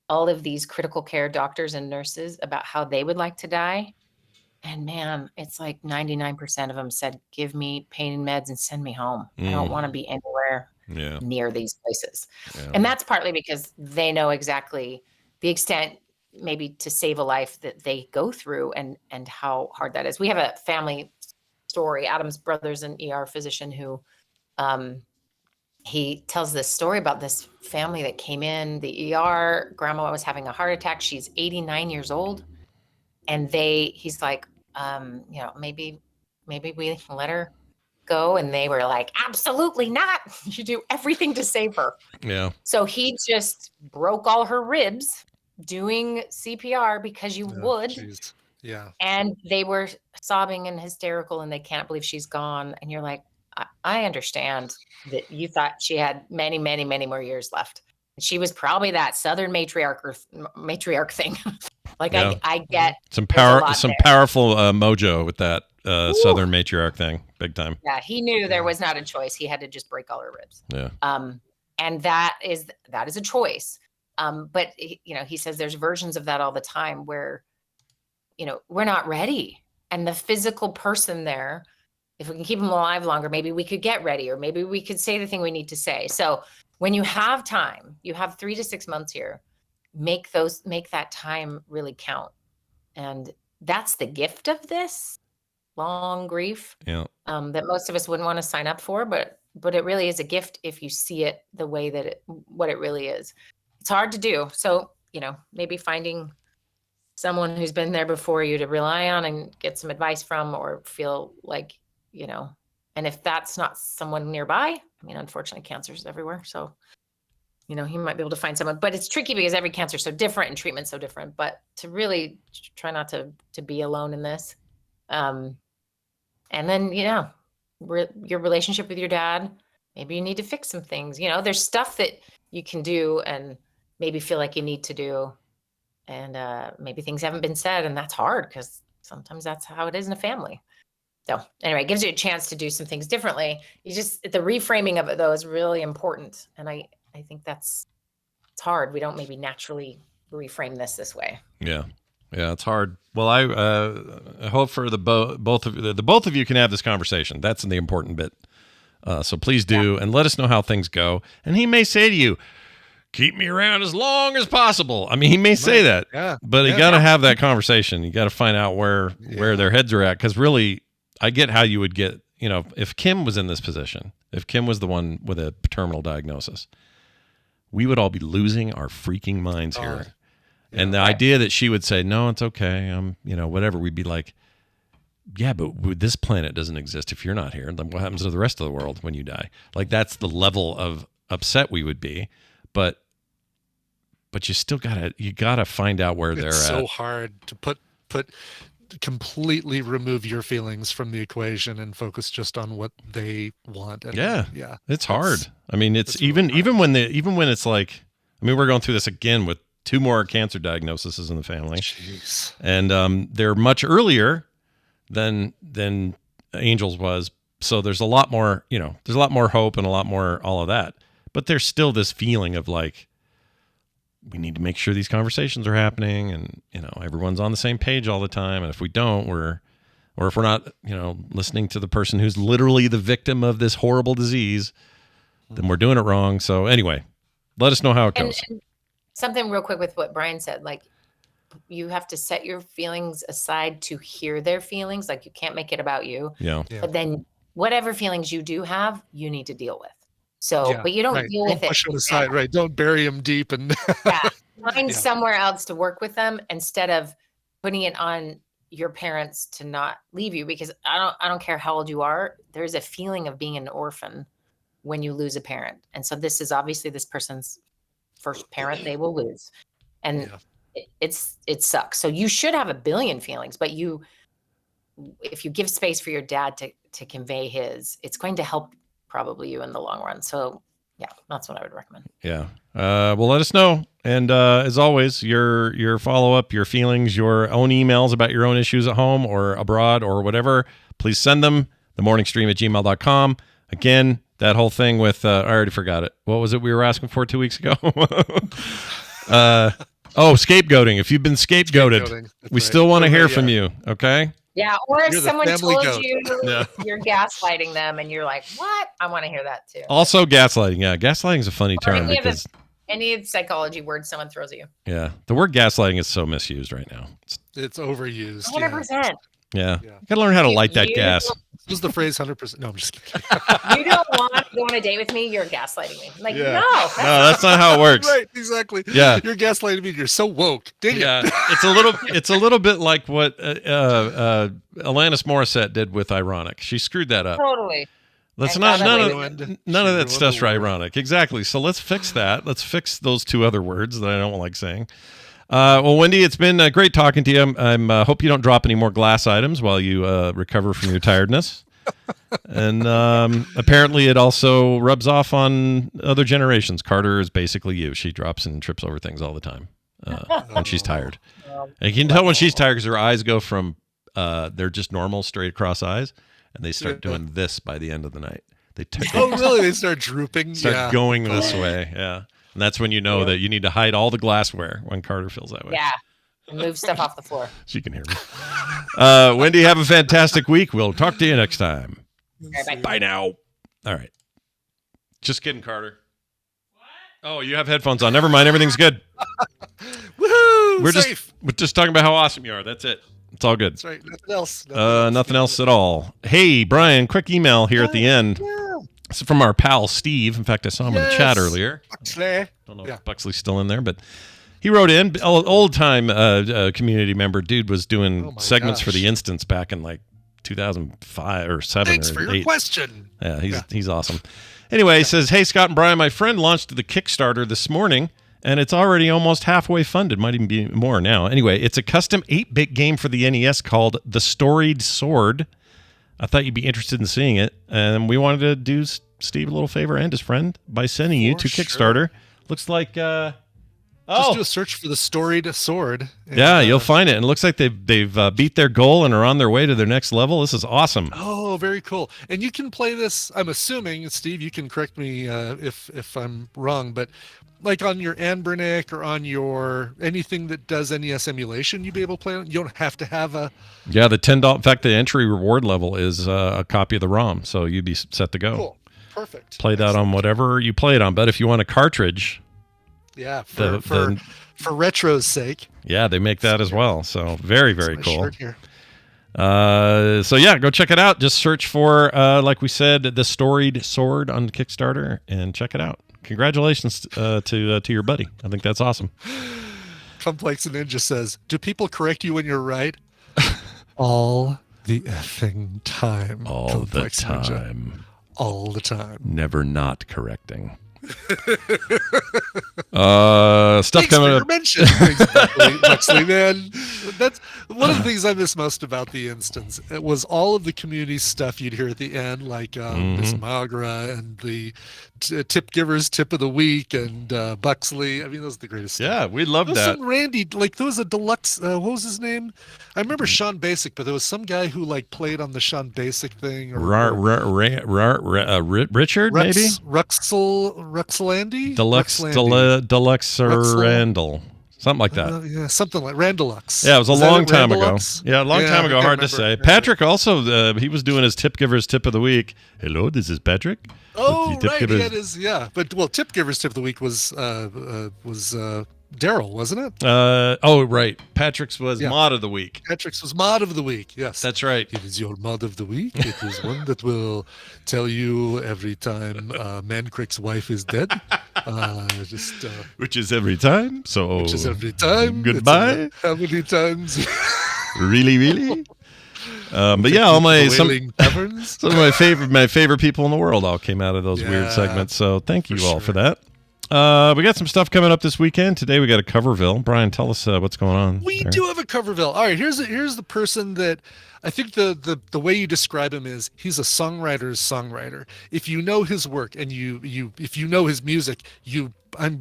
Speaker 9: all of these critical care doctors and nurses about how they would like to die. And man, it's like 99% of them said, give me pain and meds and send me home. I don't want to be anywhere near these places. Yeah. And that's partly because they know exactly the extent, maybe to save a life, that they go through and how hard that is. We have a family story. Adam's brother's an ER physician who he tells this story about this family that came in the ER. Grandma was having a heart attack. She's 89 years old. And he's like, maybe we can let her go. And they were like, absolutely not. You do everything to save her.
Speaker 4: Yeah.
Speaker 9: So he just broke all her ribs doing CPR because you would.
Speaker 5: Geez. Yeah.
Speaker 9: And they were sobbing and hysterical and they can't believe she's gone. And you're like, I understand that you thought she had many, many, many more years left. She was probably that Southern matriarch thing. Like, yeah. I get
Speaker 4: some powerful mojo with that Southern matriarch thing, big time.
Speaker 9: Yeah, he knew there was not a choice. He had to just break all her ribs.
Speaker 4: Yeah.
Speaker 9: And that is a choice. But he says there's versions of that all the time where, we're not ready, and the physical person there if we can keep them alive longer, maybe we could get ready, or maybe we could say the thing we need to say. So when you have time, you have 3 to 6 months here, make that time really count. And that's the gift of this long grief that most of us wouldn't want to sign up for, but it really is a gift if you see it the way that what it really is. It's hard to do. So, maybe finding someone who's been there before you to rely on and get some advice from, or feel like, and if that's not someone nearby, I mean, unfortunately, cancer is everywhere. So, he might be able to find someone, but it's tricky because every cancer is so different and treatment's so different, but to really try not to be alone in this. And then, your relationship with your dad, maybe you need to fix some things. There's stuff that you can do and maybe feel like you need to do. And maybe things haven't been said, and that's hard because sometimes that's how it is in a family. So anyway, it gives you a chance to do some things differently. The reframing of it, though, is really important. And I think it's hard. We don't maybe naturally reframe this way.
Speaker 4: Yeah. Yeah, it's hard. Well, I hope for the both of you can have this conversation. That's the important bit. So please do, and let us know how things go. And he may say to you, keep me around as long as possible. I mean, he may say that, but you got to have that conversation. You got to find out where their heads are at. Because really, I get how you would get, if Kim was in this position, if Kim was the one with a terminal diagnosis, we would all be losing our freaking minds here. And the idea that she would say, no, it's okay. Whatever. We'd be like, yeah, but this planet doesn't exist if you're not here. Then what happens to the rest of the world when you die? Like, that's the level of upset we would be. But you still gotta find out where they're at.
Speaker 5: It's so hard to put completely remove your feelings from the equation and focus just on what they want. And
Speaker 4: it's hard. I mean, it's even when it's like, I mean, we're going through this again with 2 more cancer diagnoses in the family.
Speaker 5: Jeez.
Speaker 4: And they're much earlier than Angel's was. So there's a lot more, there's a lot more hope and a lot more all of that. But there's still this feeling of like, we need to make sure these conversations are happening and, everyone's on the same page all the time. And if we don't, or if we're not, listening to the person who's literally the victim of this horrible disease, then we're doing it wrong. So anyway, let us know how it goes.
Speaker 9: And something real quick with what Brian said, like, you have to set your feelings aside to hear their feelings. Like, you can't make it about you.
Speaker 4: Yeah.
Speaker 9: But then whatever feelings you do have, you need to deal with. So, but you don't deal with it.
Speaker 5: Push them aside, right? Don't bury them deep and
Speaker 9: find somewhere else to work with them instead of putting it on your parents to not leave you. Because I don't care how old you are. There's a feeling of being an orphan when you lose a parent, and so this is obviously this person's first parent they will lose, and it sucks. So you should have a billion feelings, but if you give space for your dad to convey his, it's going to help probably you in the long run. So that's what I would recommend.
Speaker 4: Yeah. Well, let us know. And as always, your follow-up, your feelings, your own emails about your own issues at home or abroad or whatever, please send them, themorningstream@gmail.com. Again, that whole thing with, I already forgot it. What was it we were asking for 2 weeks ago? Scapegoating. If you've been scapegoated, we still want to hear from you. Okay.
Speaker 9: Yeah, or if someone told
Speaker 5: goat.
Speaker 9: you you're gaslighting them and you're like, what? I want to hear that too.
Speaker 4: Also gaslighting. Yeah, gaslighting is a funny term because
Speaker 9: any psychology word someone throws at you.
Speaker 4: Yeah, the word gaslighting is so misused right now.
Speaker 5: It's overused.
Speaker 9: 100%.
Speaker 4: Yeah. You got to learn how to light that gas.
Speaker 5: This is the phrase 100%. No, I'm just kidding.
Speaker 9: You don't want to go on a date with me, you're gaslighting me. Like, no,
Speaker 4: that's not how it works.
Speaker 5: Right, exactly.
Speaker 4: Yeah.
Speaker 5: You're gaslighting me. You're so woke. Dang
Speaker 4: it. It's a little bit like what Alanis Morissette did with Ironic. She screwed that up.
Speaker 9: Totally.
Speaker 4: Let's none of that stuff's ironic. Exactly. So let's fix that. Let's fix those 2 other words that I don't like saying. Well, Wendy, it's been great talking to you. I hope you don't drop any more glass items while you recover from your tiredness. And apparently it also rubs off on other generations. Carter is basically you. She drops and trips over things all the time when she's tired. And you can tell when she's tired because her eyes go from they're just normal straight across eyes, and they start doing this by the end of the night.
Speaker 5: Really? They start drooping?
Speaker 4: Start going this way. Yeah. And that's when you know that you need to hide all the glassware when Carter feels that way.
Speaker 9: Yeah. Move stuff off the floor.
Speaker 4: She can hear me. Wendy, have a fantastic week. We'll talk to you next time.
Speaker 9: Bye.
Speaker 4: Bye now. All right. Just kidding, Carter. Oh, you have headphones on. Never mind. Everything's good.
Speaker 5: Woohoo!
Speaker 4: We're
Speaker 5: Safe.
Speaker 4: just talking about how awesome you are. That's it. It's all good.
Speaker 5: That's right. Nothing else.
Speaker 4: Nothing else at all. Hey, Brian, quick email here at the end.
Speaker 5: Yeah.
Speaker 4: This is from our pal Steve. In fact, I saw him in the chat earlier.
Speaker 5: Buxley.
Speaker 4: Don't know if Buxley's still in there, but he wrote in. Old time community member. Dude was doing segments for the Instance back in like 2005 or 7
Speaker 5: Thanks
Speaker 4: or
Speaker 5: for
Speaker 4: 8.
Speaker 5: your question.
Speaker 4: Yeah, he's awesome. Anyway, he says, hey, Scott and Brian, my friend launched the Kickstarter this morning, and it's already almost halfway funded. Might even be more now. Anyway, it's a custom 8-bit game for the NES called The Storied Sword. I thought you'd be interested in seeing it, and we wanted to do Steve a little favor and his friend by sending you to Kickstarter. Looks like...
Speaker 5: Just do a search for The Storied Sword. And,
Speaker 4: yeah, you'll find it. And it looks like they've beat their goal and are on their way to their next level. This is awesome.
Speaker 5: Oh, very cool. And you can play this, I'm assuming, Steve, you can correct me if I'm wrong, but like on your Anbernic or on your anything that does NES emulation, you'd be able to play it. You don't have to have a...
Speaker 4: Yeah, the $10. In fact, the entry reward level is a copy of the ROM, so you'd be set to go.
Speaker 5: Cool. Perfect.
Speaker 4: Play that on whatever you play it on. But if you want a cartridge...
Speaker 5: Yeah, for retro's sake.
Speaker 4: Yeah, they make that as well. So very, very cool.
Speaker 5: Shirt here.
Speaker 4: So yeah, go check it out. Just search for, like we said, The Storied Sword on Kickstarter and check it out. Congratulations to your buddy. I think that's awesome.
Speaker 5: Complex Ninja says, do people correct you when you're right? All the effing time.
Speaker 4: All
Speaker 5: Complex
Speaker 4: the time.
Speaker 5: Ninja. All the time.
Speaker 4: Never not correcting. Stuff coming up.
Speaker 5: Buxley, man. That's one of the things I miss most about the Instance. It was all of the community stuff you'd hear at the end, like Miss Magra and the tip givers tip of the week and Buxley. I mean, those are the greatest stuff.
Speaker 4: Yeah, we love that.
Speaker 5: Some Randy, like there was a deluxe. What was his name? I remember Sean Basic, but there was some guy who like played on the Sean Basic thing.
Speaker 4: Richard, maybe
Speaker 5: Ruxlandy?
Speaker 4: Deluxe Randall. Something like that.
Speaker 5: Yeah, something like Randalux.
Speaker 4: Yeah, it was a long time ago.
Speaker 5: Randalux?
Speaker 4: Yeah, a long time ago. Hard to say.
Speaker 5: Yeah.
Speaker 4: Patrick also, he was doing his tip giver's tip of the week. Hello, this is Patrick.
Speaker 5: Oh, right. He had his, but tip giver's tip of the week was Daryl, wasn't it?
Speaker 4: Oh, right. Patrick's was mod of the week.
Speaker 5: Patrick's was mod of the week. Yes,
Speaker 4: that's right.
Speaker 5: It is your mod of the week. It is one that will tell you every time Mancrick's wife is dead.
Speaker 4: Which is every time. So
Speaker 5: which is every time.
Speaker 4: Goodbye.
Speaker 5: How many times?
Speaker 4: Really? But yeah, all some of my favorite people in the world all came out of those weird segments. So thank you all for that. We got some stuff coming up this weekend. Today we got a Coverville. Brian, tell us what's going on.
Speaker 5: We do have a Coverville. All right, here's the person that I think the way you describe him is he's a songwriter's songwriter. If you know his work and if you know his music, I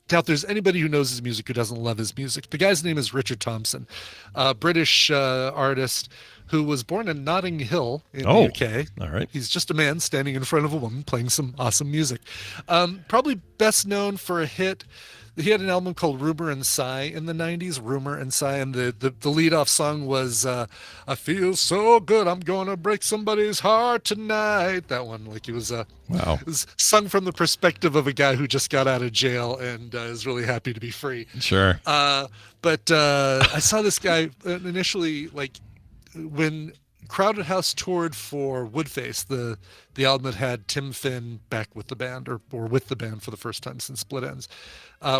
Speaker 5: doubt there's anybody who knows his music who doesn't love his music. The guy's name is Richard Thompson, a British artist who was born in Notting Hill in the UK.
Speaker 4: All right.
Speaker 5: He's just a man standing in front of a woman playing some awesome music. Probably best known for a hit. He had an album called Rumor and Sigh in the 90s, Rumor and Sigh, and the lead-off song was I Feel So Good, I'm Gonna Break Somebody's Heart Tonight. That one, like it was it was sung from the perspective of a guy who just got out of jail and is really happy to be free.
Speaker 4: Sure.
Speaker 5: But I saw this guy initially, like, when Crowded House toured for Woodface, the album that had Tim Finn back with the band or with the band for the first time since Split Ends,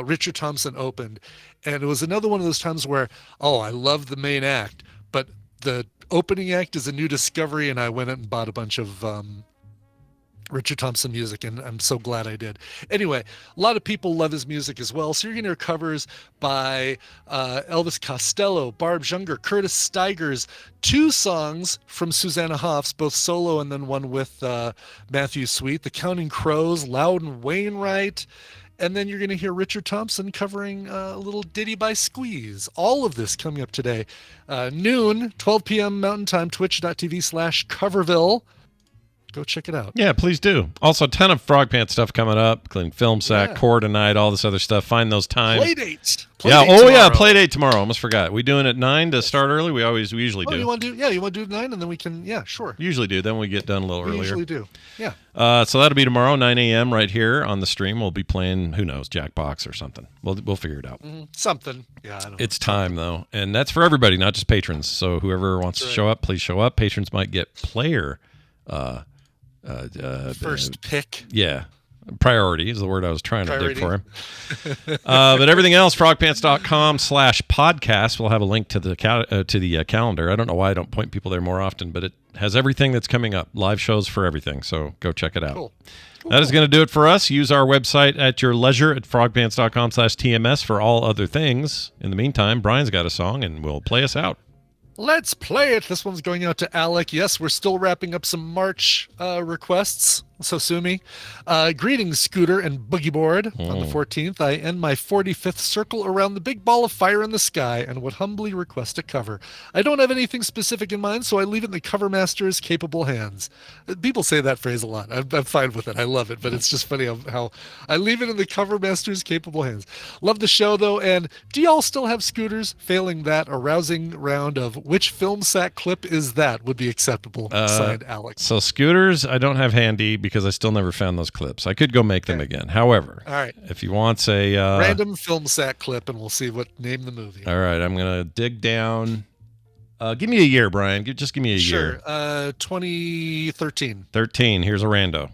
Speaker 5: Richard Thompson opened, and it was another one of those times where, I love the main act, but the opening act is a new discovery, and I went out and bought a bunch of Richard Thompson music, and I'm so glad I did. Anyway, a lot of people love his music as well, so you're going to hear covers by Elvis Costello, Barb Junger, Curtis Stigers, 2 songs from Susanna Hoffs, both solo and then one with Matthew Sweet, The Counting Crows, Loudon Wainwright, and then you're going to hear Richard Thompson covering a little ditty by Squeeze. All of this coming up today. Noon, 12 p.m. Mountain Time, twitch.tv/Coverville. go check it out.
Speaker 4: Yeah, please do. Also, a ton of Frog Pants stuff coming up, including Filmsack, Core tonight, all this other stuff. Find those times.
Speaker 5: Playdates.
Speaker 4: Playdate tomorrow. Almost forgot. We doing it 9 to start early? We usually do.
Speaker 5: You want to do 9 and then we can, sure.
Speaker 4: Usually do. Then we get done a little earlier.
Speaker 5: Usually do. Yeah.
Speaker 4: So that'll be tomorrow, 9 a.m. right here on the stream. We'll be playing, who knows, Jackbox or something. We'll figure it out.
Speaker 5: Something. Yeah, I don't know.
Speaker 4: It's time, though. And that's for everybody, not just patrons. So whoever wants to show up, please show up. Patrons might get player
Speaker 5: first pick.
Speaker 4: Yeah. Priority is the word I was trying to dig for him. But everything else, frogpants.com/podcast. We'll have a link to the calendar. I don't know why I don't point people there more often, but it has everything that's coming up. Live shows for everything. So go check it out.
Speaker 5: Cool.
Speaker 4: That is going to do it for us. Use our website at your leisure at frogpants.com/TMS for all other things. In the meantime, Brian's got a song and will play us out.
Speaker 5: Let's play it. This one's going out to Alec. Yes, we're still wrapping up some March requests, so sue me. Greetings, Scooter and Boogie Board. On the 14th, I end my 45th circle around the big ball of fire in the sky and would humbly request a cover. I don't have anything specific in mind, so I leave it in the cover master's capable hands. People say that phrase a lot. I'm fine with it. I love it, but it's just funny how I leave it in the cover master's capable hands. Love the show, though, and do y'all still have scooters? Failing that, a rousing round of which Filmsack clip is that would be acceptable. Signed, Alex.
Speaker 4: So scooters, I don't have handy because I still never found those clips. I could go make them again. However,
Speaker 5: all right,
Speaker 4: if you want a
Speaker 5: random Filmsack clip, and we'll see what name the movie.
Speaker 4: All right, I'm gonna dig down. Give me a year, Brian. Just give me a year.
Speaker 5: 2013.
Speaker 4: 13. Here's a rando.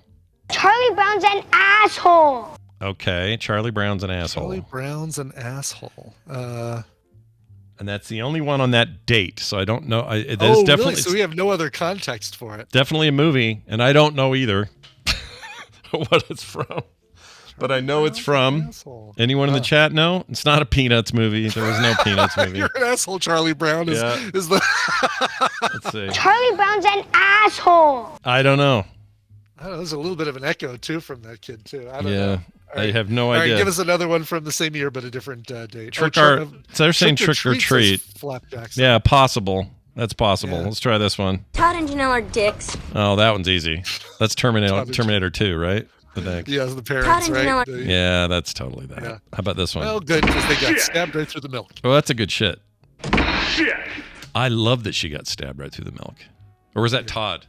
Speaker 10: Charlie Brown's an asshole.
Speaker 4: Okay, Charlie Brown's an asshole.
Speaker 5: Charlie Brown's an asshole.
Speaker 4: And that's the only one on that date, so I don't know.
Speaker 5: Definitely. Really? So we have no other context for it.
Speaker 4: Definitely a movie, and I don't know either what it's from. But I know it's from. Anyone in the chat know? It's not a Peanuts movie. There was no Peanuts movie.
Speaker 5: You're an asshole, Charlie Brown. Is the
Speaker 10: Let's see. Charlie Brown's an asshole.
Speaker 4: I don't know.
Speaker 5: I don't know. There's a little bit of an echo, too, from that kid, too. I don't know.
Speaker 4: I have no idea.
Speaker 5: All right, give us another one from the same year, but a different date.
Speaker 4: So they're saying trick or treat.
Speaker 5: Flapjacks.
Speaker 4: Yeah, possible. That's possible. Yeah. Let's try this one.
Speaker 10: Todd and Janelle are dicks.
Speaker 4: Oh, that one's easy. That's Terminator 2, right? I think.
Speaker 5: Yeah, the parents, right?
Speaker 4: Yeah, that's totally that. Yeah. How about this one?
Speaker 5: Well, good, because they got stabbed right through the milk.
Speaker 4: Oh, that's a good shit. I love that she got stabbed right through the milk. Or was that Todd?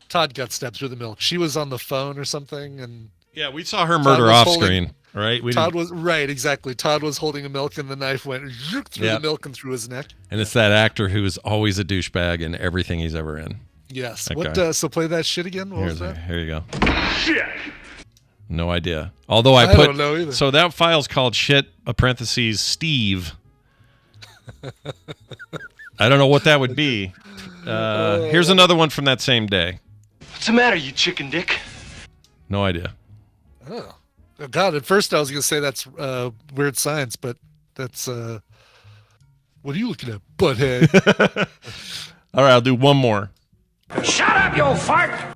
Speaker 5: Todd got stabbed through the milk. She was on the phone or something, and
Speaker 4: yeah, we saw her murder off screen, right?
Speaker 5: Todd was right, exactly. Todd was holding a milk, and the knife went through the milk and through his neck.
Speaker 4: And it's that actor who is always a douchebag in everything he's ever in.
Speaker 5: Yes. Okay. So play that shit again. What was that?
Speaker 4: Here you go. Shit. No idea. Although I
Speaker 5: don't know either.
Speaker 4: So that file's called shit. Parentheses Steve. I don't know what that would be. Here's another one from that same day.
Speaker 11: What's the matter, you chicken dick?
Speaker 4: No idea.
Speaker 5: Oh God! At first I was gonna say that's Weird Science, but that's what are you looking at, butthead?
Speaker 4: All right, I'll do one more.
Speaker 11: Shut up, you fart!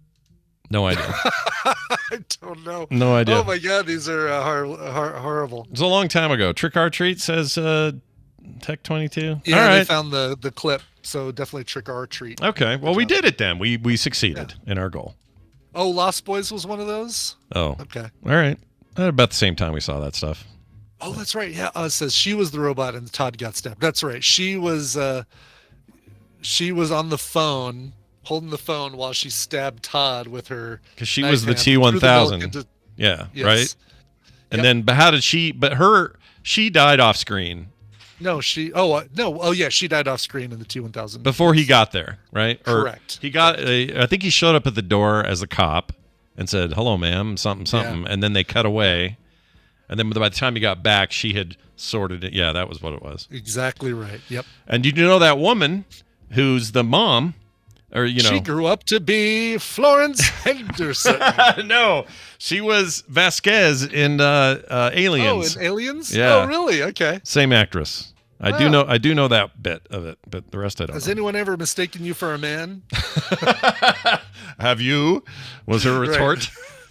Speaker 4: No idea.
Speaker 5: I don't know.
Speaker 4: No idea.
Speaker 5: Oh my God, these are horrible.
Speaker 4: It was a long time ago. Trick or Treat says Tech 22.
Speaker 5: Yeah,
Speaker 4: all right.
Speaker 5: They found the clip, so definitely Trick or Treat.
Speaker 4: Okay, well we did it then. We succeeded in our goal.
Speaker 5: Oh, Lost Boys was one of those?
Speaker 4: Oh.
Speaker 5: Okay.
Speaker 4: All right. At about the same time we saw that stuff.
Speaker 5: Oh, that's right. Yeah, it says she was the robot and Todd got stabbed. That's right. She was on the phone, holding the phone while she stabbed Todd with her.
Speaker 4: Because she was the T-1000. Yeah, yes. Right? And then, but how did she, she died off screen.
Speaker 5: No, she died off screen in the T-1000.
Speaker 4: Before he got there, right?
Speaker 5: Correct.
Speaker 4: Or he got, I think he showed up at the door as a cop and said, hello, ma'am, something. And then they cut away. And then by the time he got back, she had sorted it. Yeah, that was what it was.
Speaker 5: Exactly right. Yep.
Speaker 4: And you know that woman who's the mom, or
Speaker 5: she grew up to be Florence Henderson.
Speaker 4: No, she was Vasquez in Aliens.
Speaker 5: Oh, in Aliens?
Speaker 4: Yeah.
Speaker 5: Oh, really? Okay.
Speaker 4: Same actress. I do know that bit of it, but the rest I don't know.
Speaker 5: Has anyone ever mistaken you for a man?
Speaker 4: Have you? Was her retort. Right.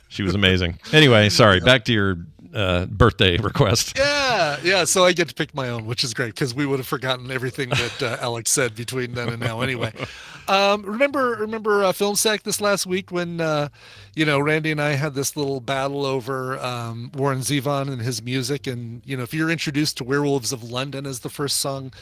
Speaker 4: She was amazing. Anyway, sorry. Back to your birthday request.
Speaker 5: Yeah. So I get to pick my own, which is great because we would have forgotten everything that Alex said between then and now. Anyway, remember Filmsack this last week when Randy and I had this little battle over Warren Zevon and his music, and if you're introduced to Werewolves of London as the first song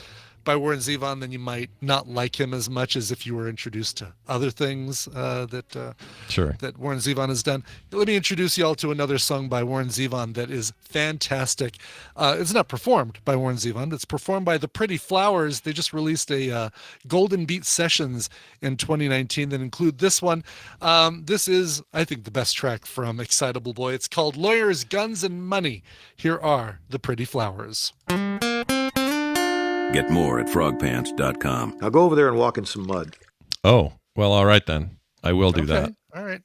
Speaker 5: by Warren Zevon, then you might not like him as much as if you were introduced to other things that Warren Zevon has done. Let me introduce you all to another song by Warren Zevon that is fantastic. It's not performed by Warren Zevon. It's performed by the Pretty Flowers. They just released a Golden Beat Sessions in 2019 that include this one. This is, I think, the best track from Excitable Boy. It's called Lawyers, Guns, and Money. Here are the Pretty Flowers.
Speaker 12: Get more at frogpants.com.
Speaker 13: Now go over there and walk in some mud.
Speaker 4: Oh, well, all right then. I will do that.
Speaker 5: All right.